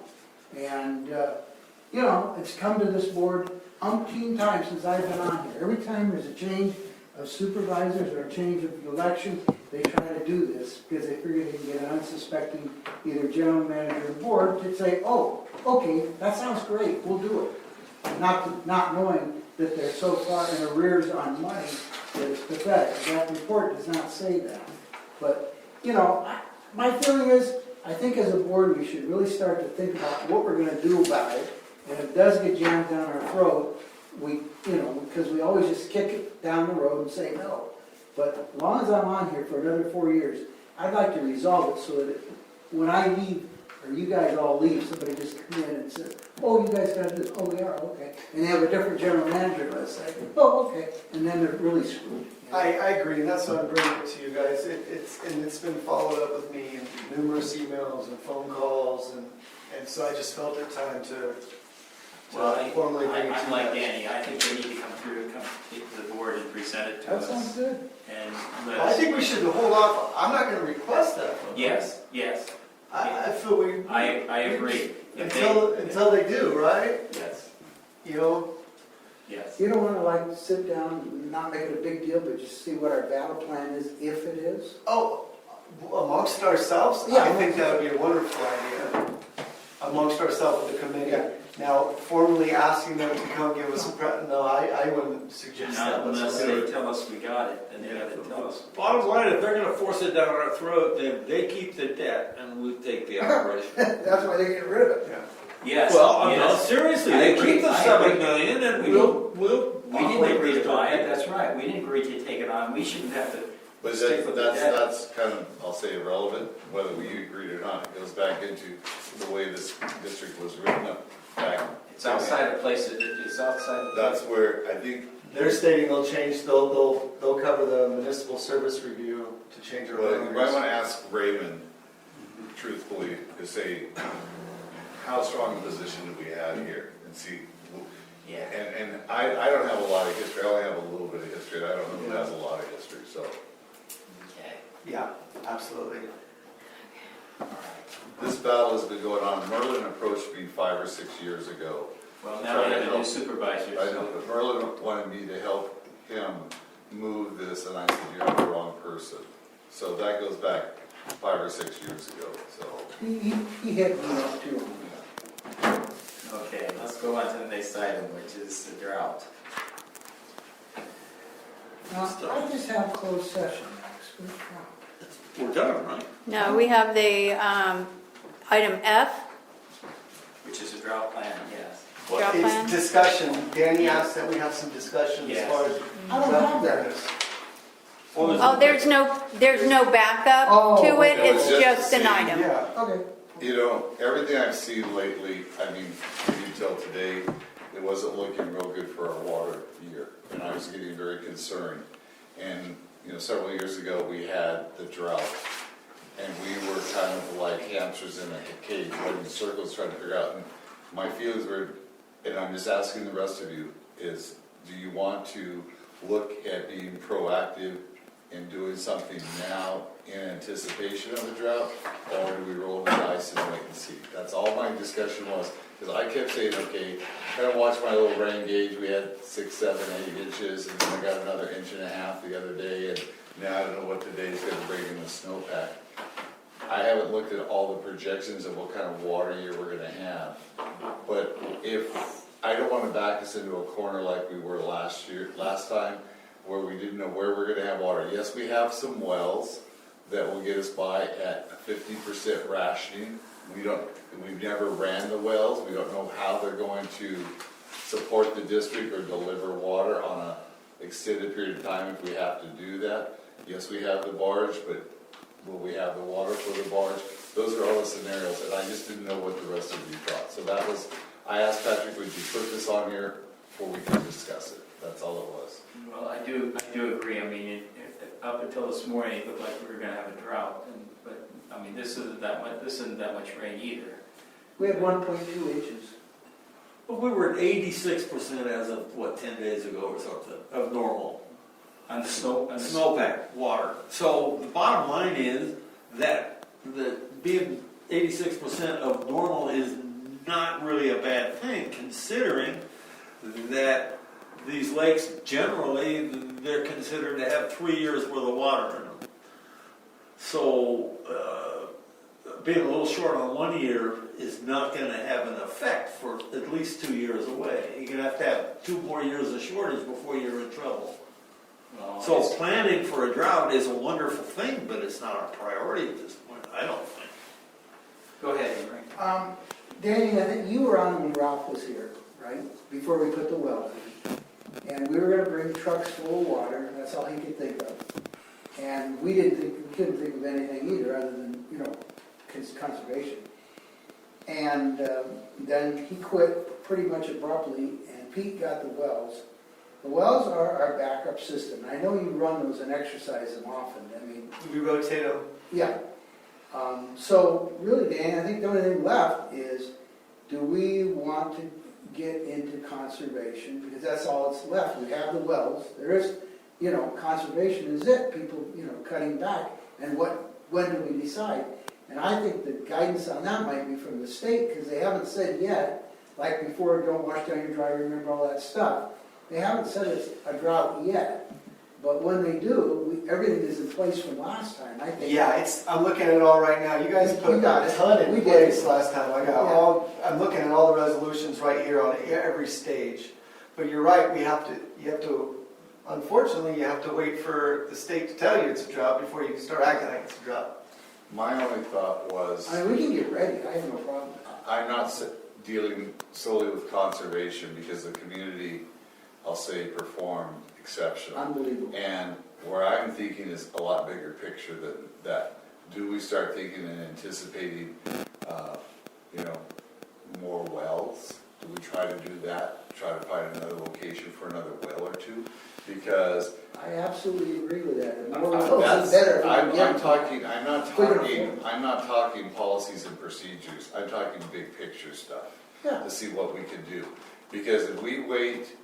A: And, you know, it's come to this board umpteen times since I've been on here. Every time there's a change of supervisors or a change of election, they try to do this because they figure they can get an unsuspecting either general manager or board to say, oh, okay, that sounds great, we'll do it. Not knowing that they're so far in arrears on money that it's pathetic. That report does not say that. But, you know, my feeling is, I think as a board we should really start to think about what we're going to do about it. And if it does get jammed down our throat, we, you know, because we always just kick it down the road and say no. But as long as I'm on here for another 4 years, I'd like to resolve it so that when I leave, or you guys all leave, somebody just come in and says, oh, you guys got to do this. Oh, we are, okay. And they have a different general manager, let's say, oh, okay. And then they're really screwed. You know?
B: I agree, and that's why I'm bringing it to you guys. It's been followed up with me in numerous emails and phone calls, and so I just felt it time to formally bring it to you
E: I'm like
B: guys.
E: Danny, I think they need to come to the board and present it to
A: That
E: us.
A: sounds good.
E: And
B: I
E: let's,
B: think we should hold off, I'm not gonna request that from them.
E: yes,
B: I feel we.
E: I agree. If
B: Until they do, right?
E: Yes,
B: You know,
E: yes.
A: You don't want to like sit down and not make it a big deal, but just see what our battle plan is, if it is.
B: oh, amongst ourselves,
A: Yeah.
B: I think that would be a wonderful idea. Amongst ourselves with the committee.
A: Yeah.
B: Now, formally asking them to come give us no, I wouldn't suggest that.
E: Not unless
B: whatsoever.
E: they tell us we got it, then they gotta tell us.
C: Bottom line, if they're gonna force it down our throat, then they keep the debt and we take the operation.
A: That's why they get rid of it.
B: Yeah.
E: Yes,
C: Well, no,
E: yes.
C: seriously,
E: I
C: they
E: agree,
C: keep the
E: I
C: 7
E: agree.
C: million and
E: We
C: we'll
E: We didn't
C: operate
E: agree to
C: with
E: buy it,
C: it.
E: that's right. We didn't agree to take it on. We shouldn't have to
J: but
E: stick with the debt.
J: that's kind of, I'll say irrelevant, whether we agreed or not. It goes back into the way this district was written up back.
E: It's outside of place, it's outside of.
J: That's where I think,
B: They're stating they'll change, they'll cover the municipal service review to change our
J: well, you might
B: boundaries.
J: want to ask Raymond truthfully to say, how strong a position do we have here? And see,
E: Yeah.
J: and I don't have a lot of history, I only have a little bit of history, and I don't know who has a lot of history, so.
E: Okay.
B: Yeah, absolutely.
J: This battle has been going on. Merlin approached me 5 or 6 years ago.
E: Well, now we have a new supervisor.
J: I know, but Merlin wanted me to help him move this, and I said, you're the wrong person. So that goes back 5 or 6 years ago, so.
A: He hit me up too.
E: Okay, let's go on to the next item, which is the drought.
A: Now, I just have closed session next week.
C: We're done, right?
H: No, we have the item F,
E: Which is a drought plan, yes.
H: drought plan.
B: It's discussion. Danny asked that we have some discussion as
E: Yes.
B: far as.
A: I don't have that.
H: Oh, there's no backup
A: Oh,
H: to it,
J: okay.
H: it's just an item.
B: Yeah.
A: Okay.
J: You know, everything I've seen lately, I mean, until today, it wasn't looking real good for our water year, and I was getting very concerned. And, you know, several years ago, we had the drought, and we were kind of like hamsters in a cage, running circles trying to figure out. And my feelings were, and I'm just asking the rest of you, is do you want to look at being proactive in doing something now in anticipation of the drought, or do we roll the dice and wait and see? That's all my discussion was, because I kept saying, okay, kind of watch my little rain gauge, we had 6, 7, 8 inches, and then I got another 1.5 inches the other day, and Now, I don't know what today's gonna bring in the snowpack. I haven't looked at all the projections of what kind of water year we're gonna have. But if, I don't wanna back us into a corner like we were last time, where we didn't know where we're gonna have water. Yes, we have some wells that will get us by at 50% rationing. We've never ran the wells, we don't know how they're going to support the district or deliver water on a extended period of time if we have to do that. Yes, we have the barge, but will we have the water for the barge? Those are all the scenarios, and I just didn't know what the rest of you thought. So that was, I asked Patrick, would you put this on here before we can discuss it? That's all it was.
E: Well, I do agree. I mean, up until this morning, it looked like we were gonna have a drought, but, I mean, this isn't that much rain either.
A: We had 1.2 inches.
C: But we were at 86% as of, 10 days ago or something, of normal.
E: On the snow,
C: Snowpack, water. So the bottom line is that being 86% of normal is not really a bad thing, considering that these lakes generally, they're considered to have 3 years worth of water in them. So being a little short on 1 year is not going to have an effect for at least 2 years away. You're going to have 2 more years of shortage before you're in trouble. So planning for a drought is a wonderful thing, but it's not a priority at this point, I don't think.
E: Go ahead, Henry.
A: Danny, I think you were on when Ralph was here, right? Before we put the wells in. And we were gonna bring trucks full of water, that's all he could think of. And we couldn't think of anything either other than, conservation. And then he quit pretty much abruptly, and Pete got the wells. The wells are our backup system. I know you run those and exercise them often. I mean,
B: We rotate them.
A: yeah. So really, Dan, I think the only thing left is, do we want to get into conservation? Because that's all that's left. We have the wells. There is, conservation is it. People, cutting back. And when do we decide? And I think the guidance on that might be from the state, because they haven't said yet, like before, don't wash down your driveway, remember all that stuff. They haven't said it's a drought yet, but when they do, everything is in place from last time, I think.
B: Yeah, I'm looking at it all right now. You guys put
A: We got
B: a
A: it.
B: ton
A: We
B: in
A: did.
B: place last time.
A: Yeah.
B: I'm looking at all the resolutions right here on every stage. But you're right, you have to, unfortunately, you have to wait for the state to tell you it's a drought before you can start acting like it's a drought.
J: My only thought was,
A: I mean, we can get ready, I have no problem.
J: I'm not dealing solely with conservation because the community, I'll say, performed exceptional.
A: Unbelievable.
J: And where I'm thinking is a lot bigger picture than that. Do we start thinking and anticipating, more wells? Do we try to do that? Try to find another location for another well or two? Because
A: I absolutely agree with that. The more wells, the better.
J: I'm not talking policies and procedures. I'm talking big picture stuff.
A: Yeah.
J: To see what we can do. Because if we wait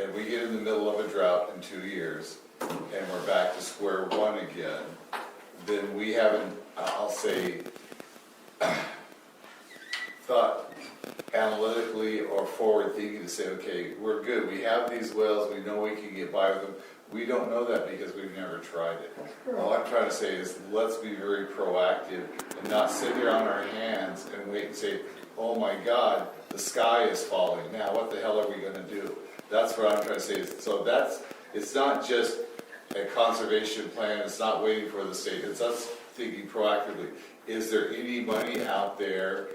J: and we get in the middle of a drought in 2 years and we're back to square one again, then we haven't, I'll say, thought analytically or forward thinking to say, okay, we're good. We have these wells. We know we can get by with them. We don't know that because we've never tried it. All I'm trying to say is let's be very proactive and not sit here on our hands and wait and say, oh my God, the sky is falling. Now what the hell are we going to do? That's what I'm trying to say. So it's not just a conservation plan. It's not waiting for the state. It's us thinking proactively. Is there any money out there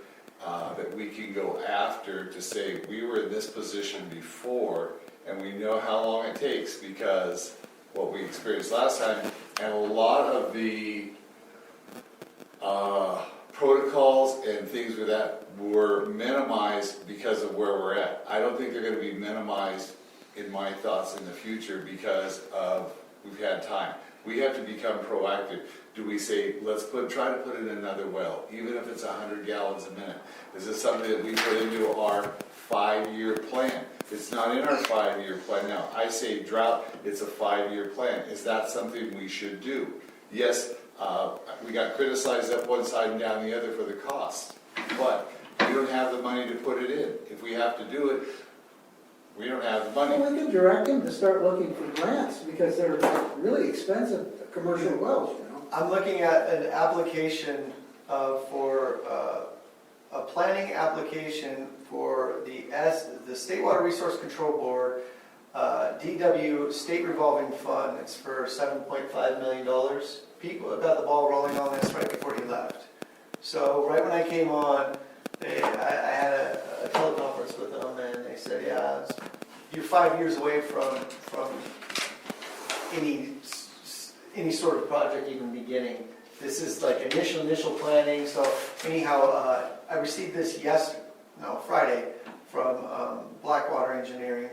J: that we can go after to say we were in this position before and we know how long it takes because what we experienced last time and a lot of the protocols and things with that were minimized because of where we're at. I don't think they're going to be minimized in my thoughts in the future because of we've had time. We have to become proactive. Do we say, try to put in another well, even if it's 100 gallons a minute? Is this something that we put into our 5-year plan? It's not in our 5-year plan now. I say drought, it's a 5-year plan. Is that something we should do? Yes, we got criticized up one side and down the other for the cost, but we don't have the money to put it in. If we have to do it, We don't have the
A: Well,
J: money.
A: we could direct them to start looking for grants, because they're really expensive commercial wells, you know?
B: I'm looking at an application for a planning application for the State Water Resource Control Board, DW State Revolving Fund. It's for $7.5 million. Pete got the ball rolling on this right before he left. So right when I came on, I had a teleconference with them, and they said, yeah, you're 5 years away from any sort of project even beginning. This is like initial planning. So anyhow, I received this Friday from Blackwater Engineering.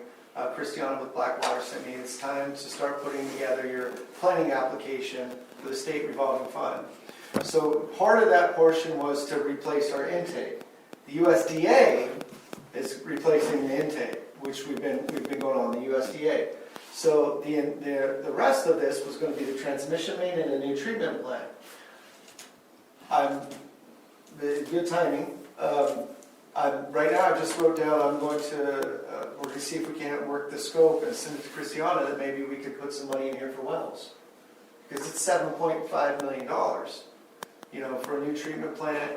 B: Christiana with Blackwater sent me, it's time to start putting together your planning application for the state revolving fund. So part of that portion was to replace our intake. The USDA is replacing the intake, which we've been going on, the USDA. So the rest of this was going to be the transmission main and a new treatment plant. Good timing. Right now, I just wrote down, I'm going to we're going to see if we can't work the scope and send it to Christiana that maybe we could put some money in here for wells. Because it's $7.5 million, for a new treatment plant,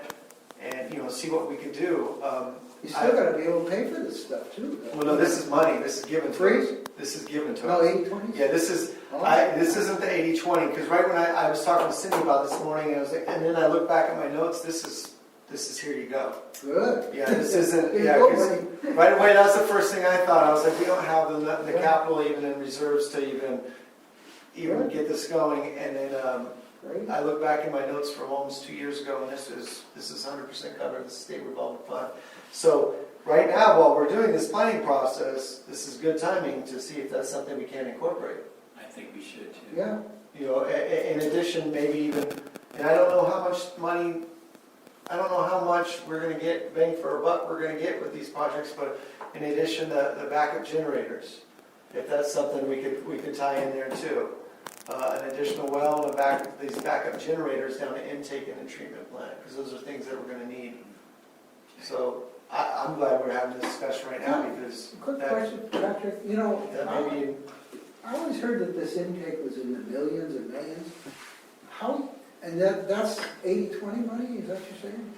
B: and, see what we could do.
A: You still gotta be able to pay for this stuff too.
B: Well, no, this is money. This is given to us.
A: Free?
B: This is given to
A: No,
B: us.
A: 80/20?
B: Yeah, this is,
A: Oh.
B: this isn't the 80/20, because right when I was talking to Cindy about this morning, and then I looked back at my notes, this is here you go.
A: Good.
B: Yeah, this isn't,
A: Here you
B: yeah,
A: go,
B: 'cause
A: buddy.
B: right away, that's the first thing I thought. I was like, we don't have the capital even in reserves to even get this going. And then
A: Great.
B: I look back in my notes from almost 2 years ago, and this is 100% covered, the state revolving fund. So right now, while we're doing this planning process, this is good timing to see if that's something we can incorporate.
E: I think we should too.
A: Yeah.
B: In addition, maybe even, and I don't know how much we're going to get, bang for a buck we're going to get with these projects, but in addition, the backup generators, if that's something we could tie in there too. An additional well and these backup generators down the intake and the treatment plant, because those are things that we're going to need. So I'm glad we're having this discussion right now, because
A: Quick
B: that
A: question, Patrick.
B: may be,
A: I always heard that this intake was in the millions and millions. How, and that's 80/20 money, is that what you're saying?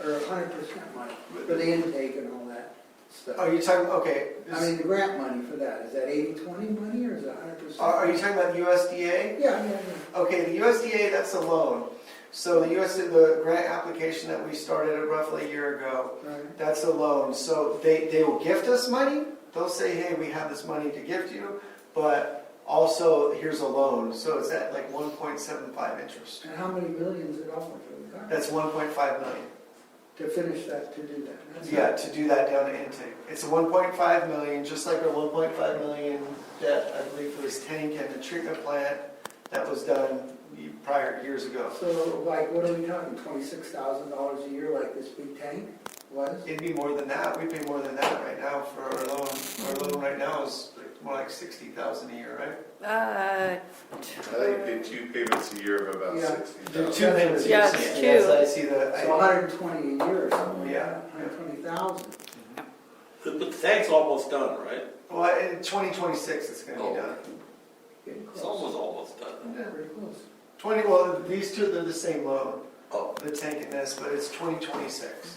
A: Or 100% money for the intake and all that stuff?
B: are you talking, okay.
A: I mean, the grant money for that, is that 80/20 money or is it 100%?
B: Are you talking about USDA?
A: Yeah.
B: Okay, the USDA, that's a loan. So the grant application that we started roughly a year ago,
A: Right.
B: that's a loan. So they will gift us money. They'll say, hey, we have this money to gift you, but also here's a loan. So it's at like 1.75 interest.
A: And how many millions it offer for the car?
B: That's 1.5 million.
A: To finish that, to do that? That's
B: Yeah, to do that down to intake. It's a 1.5 million, just like our 1.5 million debt, I believe, for this tank and the treatment plant that was done prior years ago.
A: So, like, what are we talking, $26,000 a year, like this big tank was?
B: It'd be more than that. We pay more than that right now for our loan. Our loan right now is more like $60,000 a year, right?
J: I think they 2 payments a year of about
A: Yeah.
J: 60,000.
B: Two payments.
H: Yeah,
B: yes,
H: it's
B: yes,
H: two.
B: I see that.
A: So 120 a year or something,
B: Yeah.
A: 120,000.
C: But the tank's almost done, right?
B: Well, in 2026, it's going to be done.
A: Getting
C: It's
A: close.
C: almost done.
A: Yeah, very close.
B: Well, these two, they're the same loan,
C: Oh.
B: the tank and this, but it's 2026.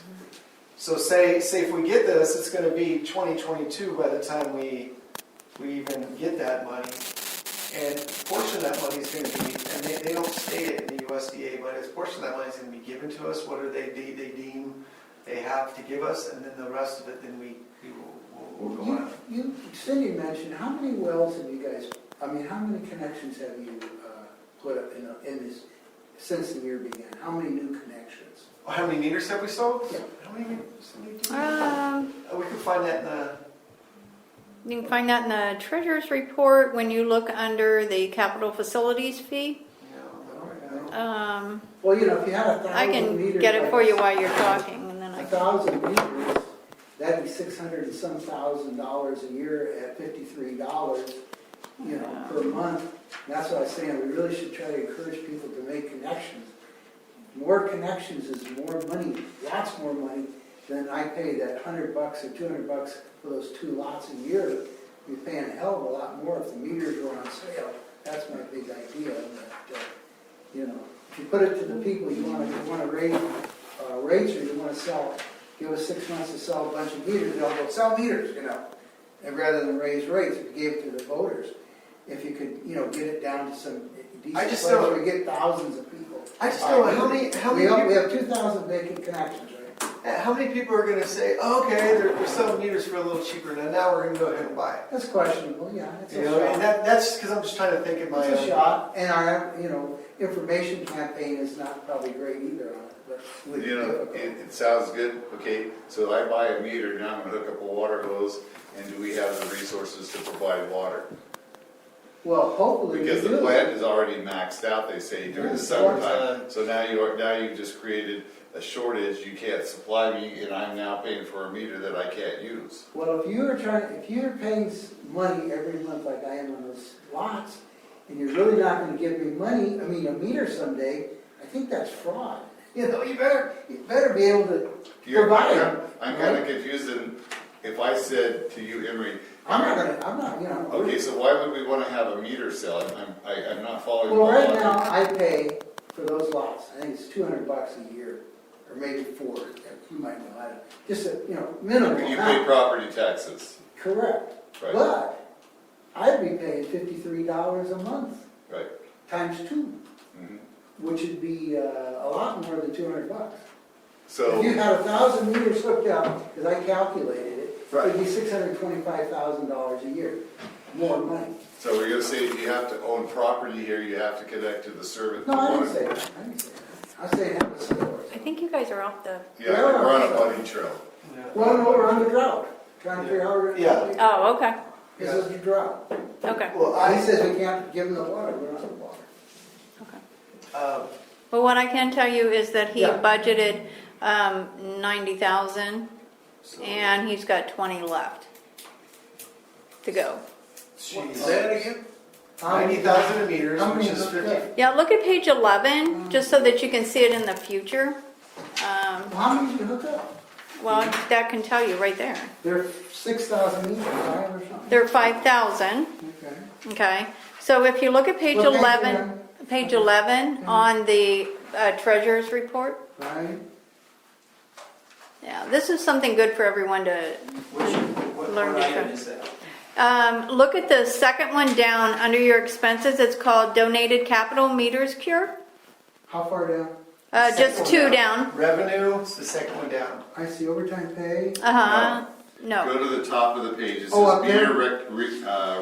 B: So say if we get this, it's going to be 2022 by the time we even get that money. And a portion of that money is going to be, and they don't state it in the USDA, but a portion of that money is going to be given to us, what are they deem they have to give us, and then the rest of it, then we will go on.
A: Cindy mentioned, how many wells have you guys, how many connections have you put up in this, since the year began? How many new connections?
B: How many meters have we sold?
A: Yeah.
B: How many meters? We can find that in the...
H: You can find that in the treasurer's report when you look under the capital facilities fee.
A: Well, if you had 1,000
H: I can
A: meters.
H: get it for you while you're talking, and then I can.
A: 1,000 meters, that'd be $600 and some thousand a year at $53, per month. And that's what I was saying, we really should try to encourage people to make connections. More connections is more money, lots more money, then I pay that $100 or $200 for those 2 lots a year. You're paying a hell of a lot more if the meters were on sale. That's my big idea, that, you know, if you put it to the people, you wanna raise rates, or you wanna sell, give us 6 months to sell a bunch of meters, they'll go, sell meters, you know, and rather than raise rates, if you gave it to the voters, if you could, you know, get it down to some decent place where we get thousands of people.
B: I just don't know how many
A: We have 2,000 vacant connections, right?
B: how many people are gonna say, oh, okay, they're selling meters for a little cheaper, now we're gonna go ahead and buy it.
A: That's questionable, yeah, it's a
B: You know, and
A: shot.
B: that's because I'm just trying to think in my
A: It's a
B: own.
A: shot, and our, you know, information campaign is not probably great either on it, but. it's
J: You know,
A: difficult.
J: it sounds good, okay, so I buy a meter, now I'm gonna hook up a water hose, and do we have the resources to provide water?
A: Well, hopefully we
J: Because the
A: do.
J: plant is already maxed out, they say, during the
A: Yeah,
J: summertime. So now you've just created a shortage, you can't supply me, and I'm now paying for a meter that I can't use.
A: Well, if you're paying money every month like I am on those lots, and you're really not gonna give me money, I mean, a meter someday, I think that's fraud. You know, you better be able to provide it.
J: I'm kinda confused, and if I said to you, Emery,
A: I'm not, you know.
J: okay, so why would we wanna have a meter cell? I'm not following.
A: Well,
J: the
A: right
J: logic.
A: now, I pay for those lots, I think it's $200 a year, or maybe 4, you might know, I don't, just a, you know, minimum
J: You pay
A: amount.
J: property taxes,
A: Correct,
J: right,
A: but I'd be paying $53 a month,
J: right.
A: times 2,
J: Mhm.
A: which would be a lot more than $200.
J: So.
A: If you had 1,000 meters hooked up, because I calculated it,
J: Right.
A: it'd be $625,000 a year, more money.
J: So we're gonna say if you have to own property here, you have to connect to the service.
A: No, I didn't say that, I said have a source.
H: I think you guys are off the,
J: Yeah, we're on a bunny trail.
A: Well, no, we're on the drought, trying to figure out how we're gonna.
B: Yeah.
H: oh, okay,
A: This is the drought.
H: okay,
B: Well,
A: He says we can't give them the water, we're not the water.
H: okay. Well, what I can tell you is that he
A: Yeah.
H: budgeted 90,000 and he's got 20 left to go.
C: Say that again?
B: 90,000 meters,
A: How
B: which
A: many
B: is
A: hooked
B: 50.
A: up?
H: Yeah, look at page 11, just so that you can see it in the future.
A: How many did you hook up?
H: Well, that can tell you right there.
A: They're 6,000 meters, right, or something?
H: They're 5,000,
A: Okay.
H: okay? So if you look at page
A: What page
H: 11, page 11 on the treasurer's report,
A: Right?
H: yeah, this is something good for everyone to
E: What
H: learn to
E: item
H: track.
E: is that?
H: Look at the second one down under your expenses. It's called donated capital meters cure.
A: How far down?
H: Just
B: Second
H: 2
B: one
H: down.
B: Revenue, it's the second one down.
A: I see overtime pay.
H: Uh-huh. No.
J: Go to the top of the page, it
A: Oh,
J: says
A: up there?
J: meter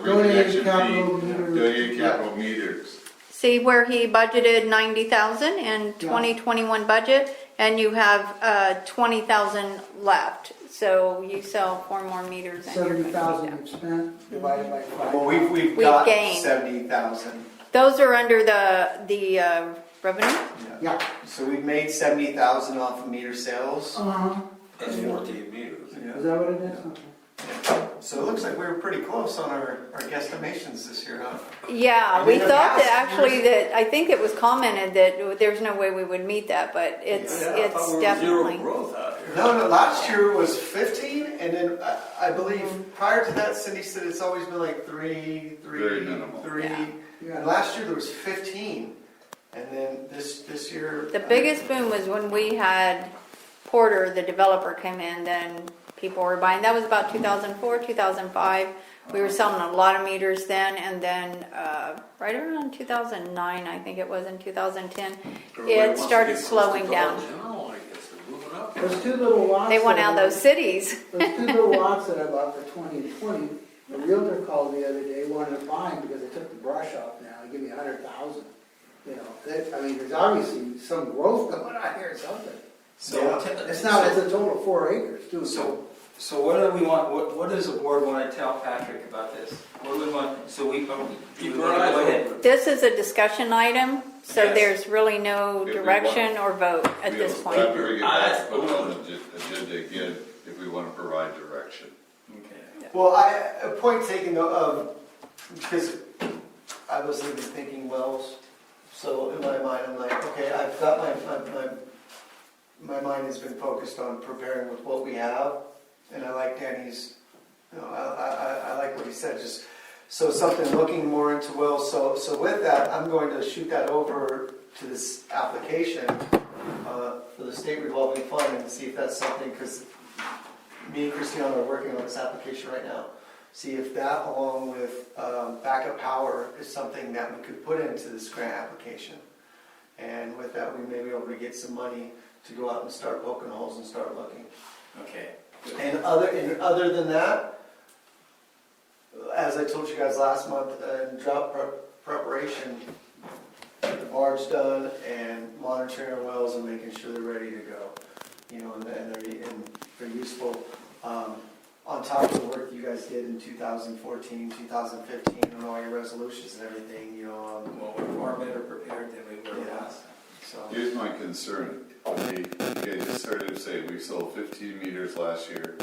A: Donated
J: reconnection
A: capital
J: fee,
A: meters.
J: donated capital meters.
H: See where he budgeted 90,000 in 2021 budget, and you have 20,000 left. So you sell 4 more meters. and you're gonna keep
A: 70,000
H: that.
A: you've spent, divided by 5.
B: Well, we've
H: We've
B: got
H: gained.
B: 70,000.
H: Those are under the revenue.
A: Yeah.
B: So we've made 70,000 off of meter sales.
A: Uh-huh.
C: That's 14 meters.
A: Is that what it is? Okay.
B: So it looks like we were pretty close on our guesstimations this year, huh?
H: Yeah,
B: And
H: we
B: in the
H: thought that
B: past
H: actually
B: years-
H: that, I think it was commented that there's no way we would meet that, but it's
C: Yeah, I thought we were
H: definitely.
C: zero growth out here.
B: No, last year was 15, and then I believe prior to that, Cindy said it's always been like 3,
J: Very minimal.
B: 3.
H: Yeah.
A: Yeah.
B: And last year there was 15, and then this year.
H: The biggest boom was when we had Porter, the developer, came in, then people were buying. That was about 2004, 2005. We were selling a lot of meters then, and then right around 2009, I think it was, in 2010,
C: Everybody
H: it
C: wants to
H: started
C: get close
H: slowing
C: to
H: down.
C: Dollar General, I guess they're moving up.
A: Those 2 little lots.
H: They went
A: that
H: out
A: I-
H: those cities.
A: Those 2 little lots that I bought for 20 and 20, the realtor called the other day, wanted to buy them because they took the brush off now, they give me 100,000. You know, I mean, there's obviously some growth going on here or something.
E: So,
A: It's not, it's a total of 4 acres too.
E: so what do we want, what does the board want to tell Patrick about this? What do we want, so we want
C: Keep
E: to
C: our eyes
E: go ahead?
C: open.
H: This is a discussion item, so
E: Yes.
H: there's really no
J: If we
H: direction or vote at
J: We
H: this
J: will
H: point.
J: have to bring it back,
C: I-
J: put it on the agenda again, if we want to provide direction.
E: Okay.
B: Well, a point taken of, because I was even thinking wells, so in my mind, I'm like, okay, I've got my mind has been focused on preparing with what we have, and I like Danny's, I like what he said, just, so something looking more into wills. So with that, I'm going to shoot that over to this application for the state revolving fund and see if that's something, because me and Christiana are working on this application right now. See if that, along with backup power, is something that we could put into this grant application. And with that, we may be able to get some money to go out and start poking holes and start looking.
E: Okay.
B: And other than that, as I told you guys last month, in drought preparation, the barge done and monitoring our wells and making sure they're ready to go. You know, and they're useful. On top of the work you guys did in 2014, 2015, and all your resolutions and everything, you know.
E: Well, we're far better prepared than we were last time.
B: So.
J: Here's my concern. You just heard him say we sold 15 meters last year.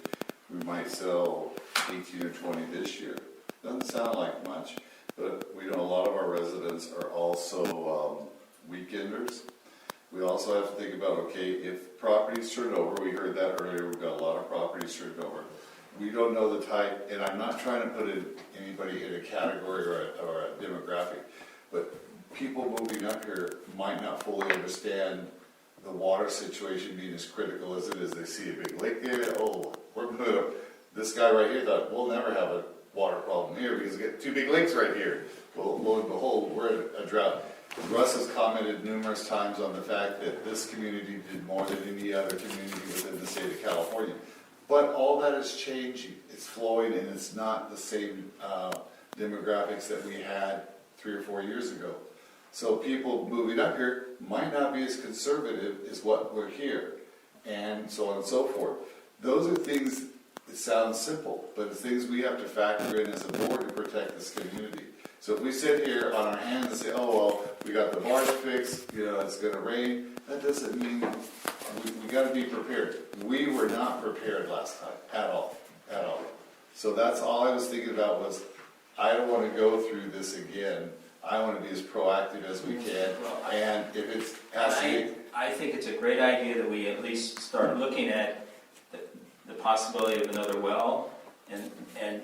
J: We might sell 18 or 20 this year. Doesn't sound like much, but we know a lot of our residents are also weekenders. We also have to think about, okay, if properties turned over, we heard that earlier, we've got a lot of properties turned over. We don't know the type, and I'm not trying to put anybody in a category or a demographic, but people moving up here might not fully understand the water situation being as critical as it is. They see a big lake there, oh, we're putting up, this guy right here thought, we'll never have a water problem here because we get two big lakes right here. Well, lo and behold, we're in a drought. Russ has commented numerous times on the fact that this community did more than any other community within the state of California. But all that is changing. It's flowing, and it's not the same demographics that we had 3 or 4 years ago. So people moving up here might not be as conservative as what we're here, and so on and so forth. Those are things that sound simple, but the things we have to factor in as a board to protect this community. So if we sit here on our hands and say, oh, well, we got the barge fixed, you know, it's going to rain, that doesn't mean we got to be prepared. We were not prepared last time at all. So that's all I was thinking about was, I don't want to go through this again. I want to be as proactive as we can, and if it's
E: I think it's a great idea that we at least start looking at the possibility of another well and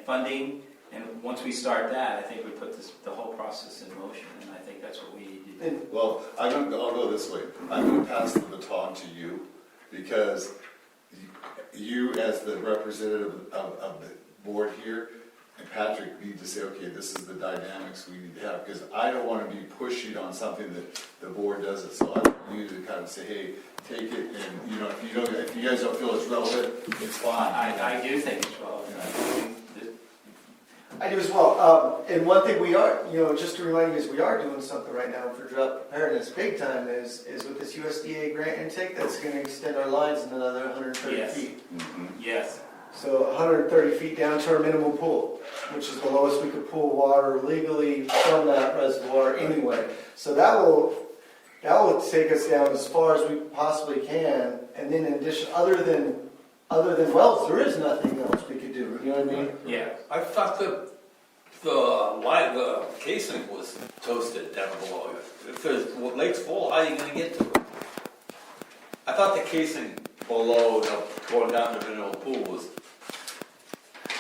E: funding. And once we start that, I think we put the whole process in motion, and I think that's what we need to do.
J: Well, I'll go this way. I'm going to pass the baton to you, because you, as the representative of the board here, and Patrick, need to say, okay, this is the dynamics we need to have, because I don't want to be pushing on something that the board doesn't. So I want you to kind of say, hey, take it, and you know, if you guys don't feel it's relevant, it's fine.
E: I do think it's relevant.
B: I do as well. And one thing we are, you know, just to remind you, is we are doing something right now for drought preparedness big time is with this USDA grant intake that's going to extend our lines in another 130
E: Yes.
B: feet.
J: Mm-hmm.
E: Yes.
B: So 130 feet down to our minimum pool, which is the lowest we could pull water legally from that reservoir anyway. So that will take us down as far as we possibly can. And then in addition, other than wells, there is nothing else we could do. You know what I mean?
E: Yeah.
C: I thought the casing was toasted down below. If the lake's full, how are you going to get to it? I thought the casing below, going down the middle of the pool was.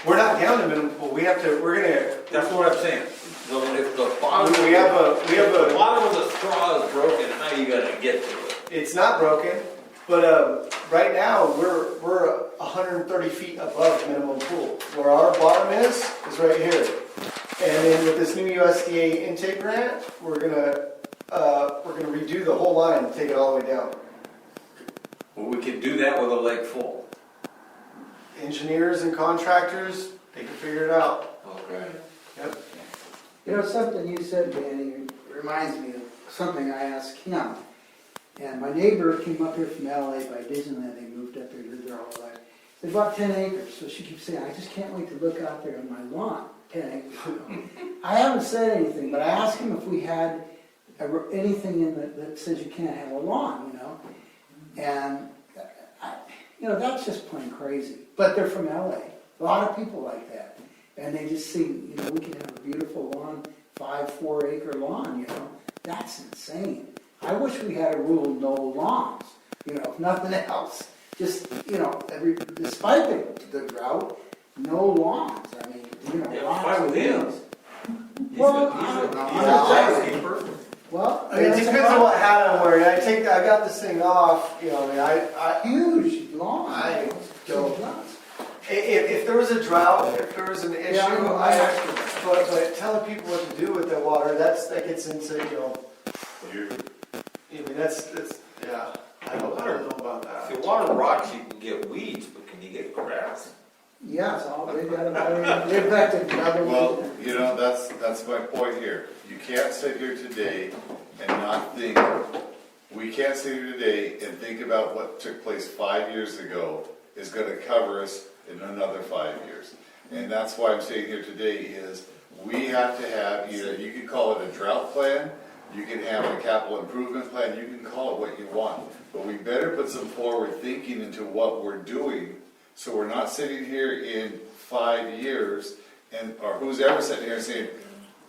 B: We're not down to minimum pool.
C: That's what I'm saying. So if the bottom,
B: the
C: bottom of the straw is broken, how are you going to get to it?
B: It's not broken, but right now we're 130 feet above minimum pool. Where our bottom is right here. And then with this new USDA intake grant, we're gonna redo the whole line and take it all the way down.
C: Well, we can do that with a lake full.
B: Engineers and contractors, they can figure it out.
C: Okay.
B: Yep.
A: You know, something you said, Danny, reminds me of something I asked him. And my neighbor came up here from LA by Disneyland. They moved up here, lived there all their life. They bought 10 acres, so she keeps saying, I just can't wait to look out there on my lawn. 10 acres. I haven't said anything, but I asked him if we had anything in that says you can't have a lawn, you know. And, that's just plain crazy. But they're from LA. A lot of people like that. And they just see, we can have a beautiful lawn, 4-acre lawn, That's insane. I wish we had a rule, no lawns. if nothing else. Just, despite the drought, no lawns, I mean,
C: Yeah,
A: lots
C: fine
A: of
C: with him.
A: things.
C: He's
A: Well,
C: a landscaper.
A: Well,
B: It depends on what hat I'm wearing. I got this thing off,
A: Huge lawns.
B: I don't-
A: Huge lots.
B: if there was a drought, if there was an issue,
A: Yeah.
B: but telling people what to do with their water, that gets into, yeah, I don't know about that.
C: If you water rocks, you can get weeds, but can you get grass?
A: Yeah, so they got they've got to another
J: Well, that's my point here. You can't sit here today and not think, we can't sit here today and think about what took place 5 years ago is gonna cover us in another 5 years. And that's why I'm saying here today is, we have to have, either you can call it a drought plan, you can have a capital improvement plan, you can call it what you want. But we better put some forward thinking into what we're doing, so we're not sitting here in 5 years, or who's ever sitting here saying,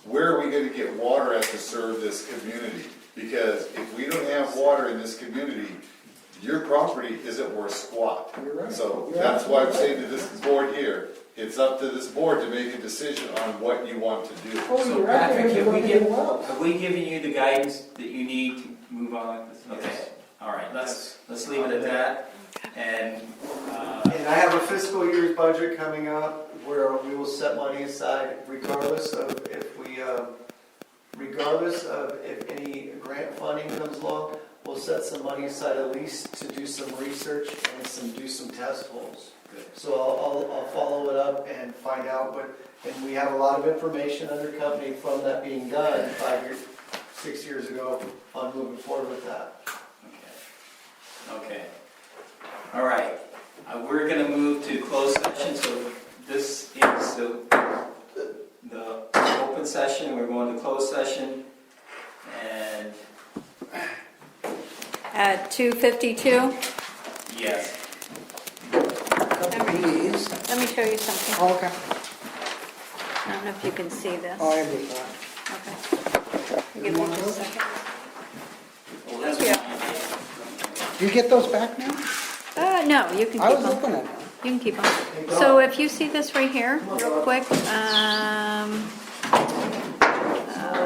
J: where are we gonna get water at to serve this community? Because if we don't have water in this community, your property isn't worth squat.
A: You're right.
J: So
A: You're
J: that's why I'm
A: absolutely
J: saying to this board here, it's up to this board to make a decision on what you want to do.
A: Oh,
E: So
A: you're right,
E: Patrick,
A: they're
E: have we
A: looking at wells.
E: have we given you the guidance that you need to move on? Okay,
B: Yes.
E: all right, let's leave it at that. And,
B: And I have a fiscal year's budget coming up where we will set money aside regardless of if any grant funding comes along, we'll set some money aside at least to do some research and do some test holes.
E: good.
B: So I'll follow it up and find out and we have a lot of information under company from that being done 6 years ago on moving forward with that.
E: Okay. All right. We're going to move to closed session. So this is the open session. We're going to closed session. And
H: At 2:52,
E: yes.
A: Please.
H: let me show you something.
A: Oh, okay.
H: I don't know if you can see this.
A: Oh, I have this one.
H: Okay. Give me just a second.
E: Well, that's
H: Yeah.
E: fine.
A: Do you get those back now?
H: No, you can
A: I
H: keep
A: was
H: them.
A: looking at them.
H: You can keep them. So if you see this right here, real quick, let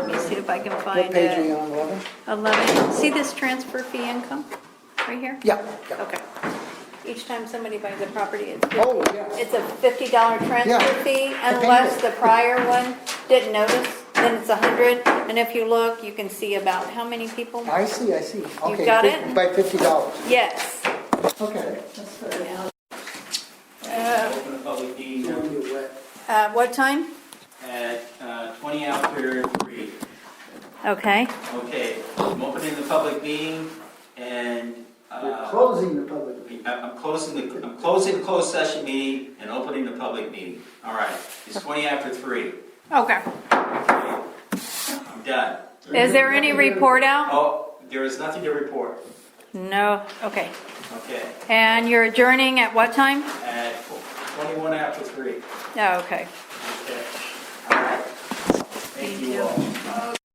H: me see if I can
A: What
H: find
A: page are you
H: it.
A: on, 11?
H: 11. See this transfer fee income right here?
A: Yeah. Yeah.
H: Okay. Each time somebody buys a property, it's
A: Oh, yeah.
H: it's a $50 transfer
A: Yeah.
H: fee
A: I think
H: unless
A: it-
H: the prior one didn't notice, then it's 100. And if you look, you can see about how many people.
A: I see. Okay,
H: got it?
A: By $50.
H: Yes.
A: Okay. That's fair.
E: Open the public meeting
A: Don't get wet.
H: What time?
E: at 20 after 3.
H: Okay.
E: Okay, I'm opening the public meeting and
A: We're closing the public meeting.
E: I'm closing the closed session meeting and opening the public meeting. All right, it's 20 after 3.
H: Okay.
E: Okay, I'm done.
H: Is there any report out?
E: Oh, there is nothing to report.
H: No. Okay.
E: Okay,
H: And you're adjourning at what time?
E: at 21 after 3.
H: Oh, okay.
E: Okay. All right. Thank you all.